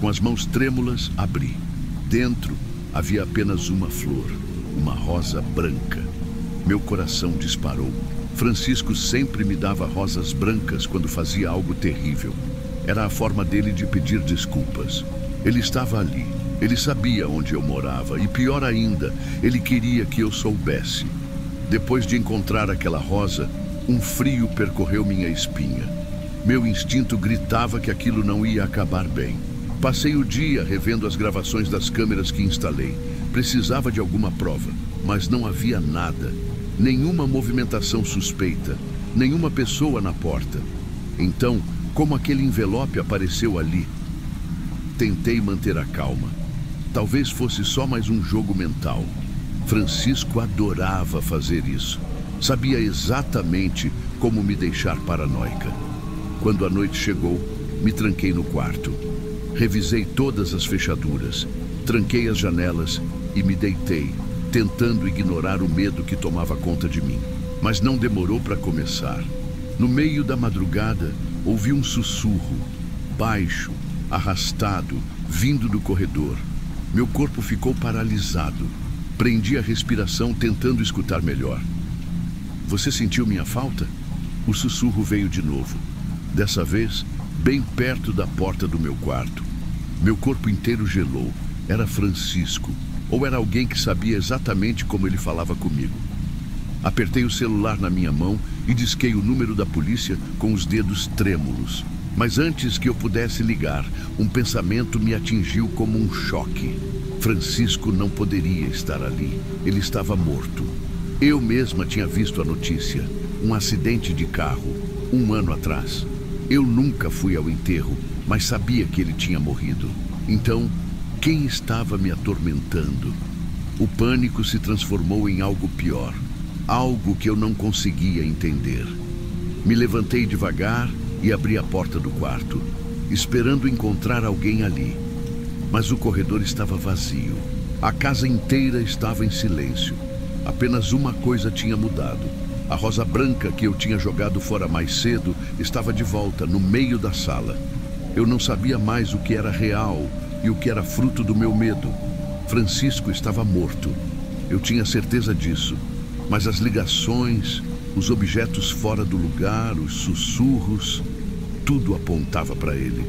Com as mãos trêmulas, abri. Dentro, havia apenas uma flor, uma rosa branca. Meu coração disparou. Francisco sempre me dava rosas brancas quando fazia algo terrível. Era a forma dele de pedir desculpas. Ele estava ali. Ele sabia onde eu morava e, pior ainda, ele queria que eu soubesse. Depois de encontrar aquela rosa, um frio percorreu minha espinha. Meu instinto gritava que aquilo não ia acabar bem. Passei o dia revendo as gravações das câmeras que instalei. Precisava de alguma prova, mas não havia nada. Nenhuma movimentação suspeita, nenhuma pessoa na porta. Então, como aquele envelope apareceu ali? Tentei manter a calma. Talvez fosse só mais um jogo mental. Francisco adorava fazer isso. Sabia exatamente como me deixar paranoica. Quando a noite chegou, me tranquei no quarto. Revisei todas as fechaduras, tranquei as janelas e me deitei, tentando ignorar o medo que tomava conta de mim. Mas não demorou para começar. No meio da madrugada, ouvi um sussurro, baixo, arrastado, vindo do corredor. Meu corpo ficou paralisado. Prendi a respiração, tentando escutar melhor. Você sentiu minha falta? O sussurro veio de novo. Dessa vez, bem perto da porta do meu quarto. Meu corpo inteiro gelou. Era Francisco. Ou era alguém que sabia exatamente como ele falava comigo. Apertei o celular na minha mão e disquei o número da polícia com os dedos trêmulos. Mas antes que eu pudesse ligar, um pensamento me atingiu como um choque. Francisco não poderia estar ali. Ele estava morto. Eu mesma tinha visto a notícia. Um acidente de carro, 1 ano atrás. Eu nunca fui ao enterro, mas sabia que ele tinha morrido. Então, quem estava me atormentando? O pânico se transformou em algo pior. Algo que eu não conseguia entender. Me levantei devagar e abri a porta do quarto, esperando encontrar alguém ali. Mas o corredor estava vazio. A casa inteira estava em silêncio. Apenas uma coisa tinha mudado. A rosa branca que eu tinha jogado fora mais cedo estava de volta, no meio da sala. Eu não sabia mais o que era real e o que era fruto do meu medo. Francisco estava morto. Eu tinha certeza disso. Mas as ligações, os objetos fora do lugar, os sussurros, tudo apontava para ele.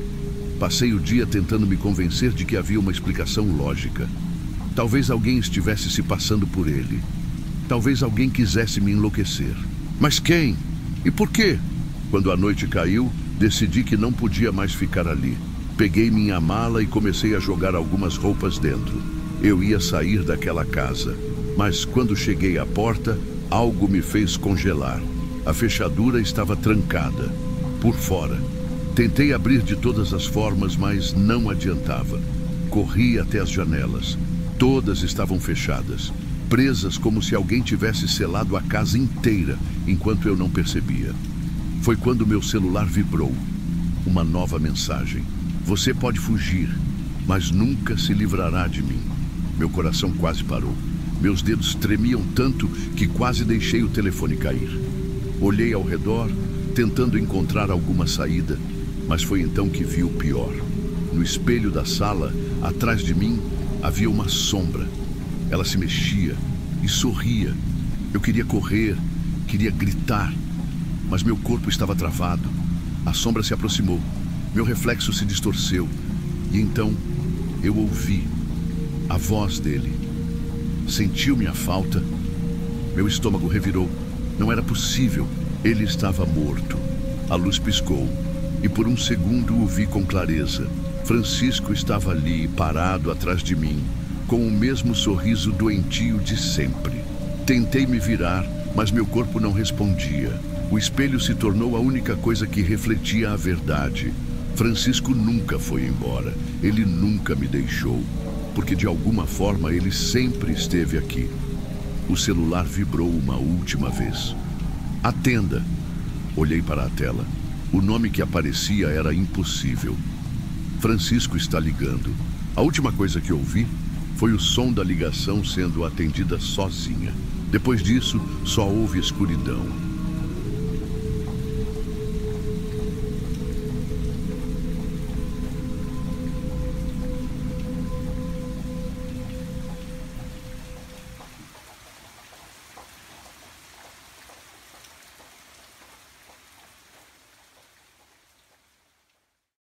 Passei o dia tentando me convencer de que havia uma explicação lógica. Talvez alguém estivesse se passando por ele. Talvez alguém quisesse me enlouquecer. Mas quem? E por quê? Quando a noite caiu, decidi que não podia mais ficar ali. Peguei minha mala e comecei a jogar algumas roupas dentro. Eu ia sair daquela casa. Mas quando cheguei à porta, algo me fez congelar. A fechadura estava trancada, por fora. Tentei abrir de todas as formas, mas não adiantava. Corri até as janelas. Todas estavam fechadas, presas como se alguém tivesse selado a casa inteira, enquanto eu não percebia. Foi quando meu celular vibrou. Uma nova mensagem. Você pode fugir, mas nunca se livrará de mim. Meu coração quase parou. Meus dedos tremiam tanto que quase deixei o telefone cair. Olhei ao redor, tentando encontrar alguma saída, mas foi então que vi o pior. No espelho da sala, atrás de mim, havia uma sombra. Ela se mexia e sorria. Eu queria correr, queria gritar, mas meu corpo estava travado. A sombra se aproximou. Meu reflexo se distorceu. E então eu ouvi a voz dele. Sentiu minha falta. Meu estômago revirou. Não era possível. Ele estava morto. A luz piscou. E por um segundo o vi com clareza. Francisco estava ali, parado atrás de mim, com o mesmo sorriso doentio de sempre. Tentei me virar, mas meu corpo não respondia. O espelho se tornou a única coisa que refletia a verdade. Francisco nunca foi embora. Ele nunca me deixou, porque de alguma forma ele sempre esteve aqui. O celular vibrou uma última vez. Atenda. Olhei para a tela. O nome que aparecia era impossível. Francisco está ligando. A última coisa que ouvi foi o som da ligação sendo atendida sozinha. Depois disso, só houve escuridão.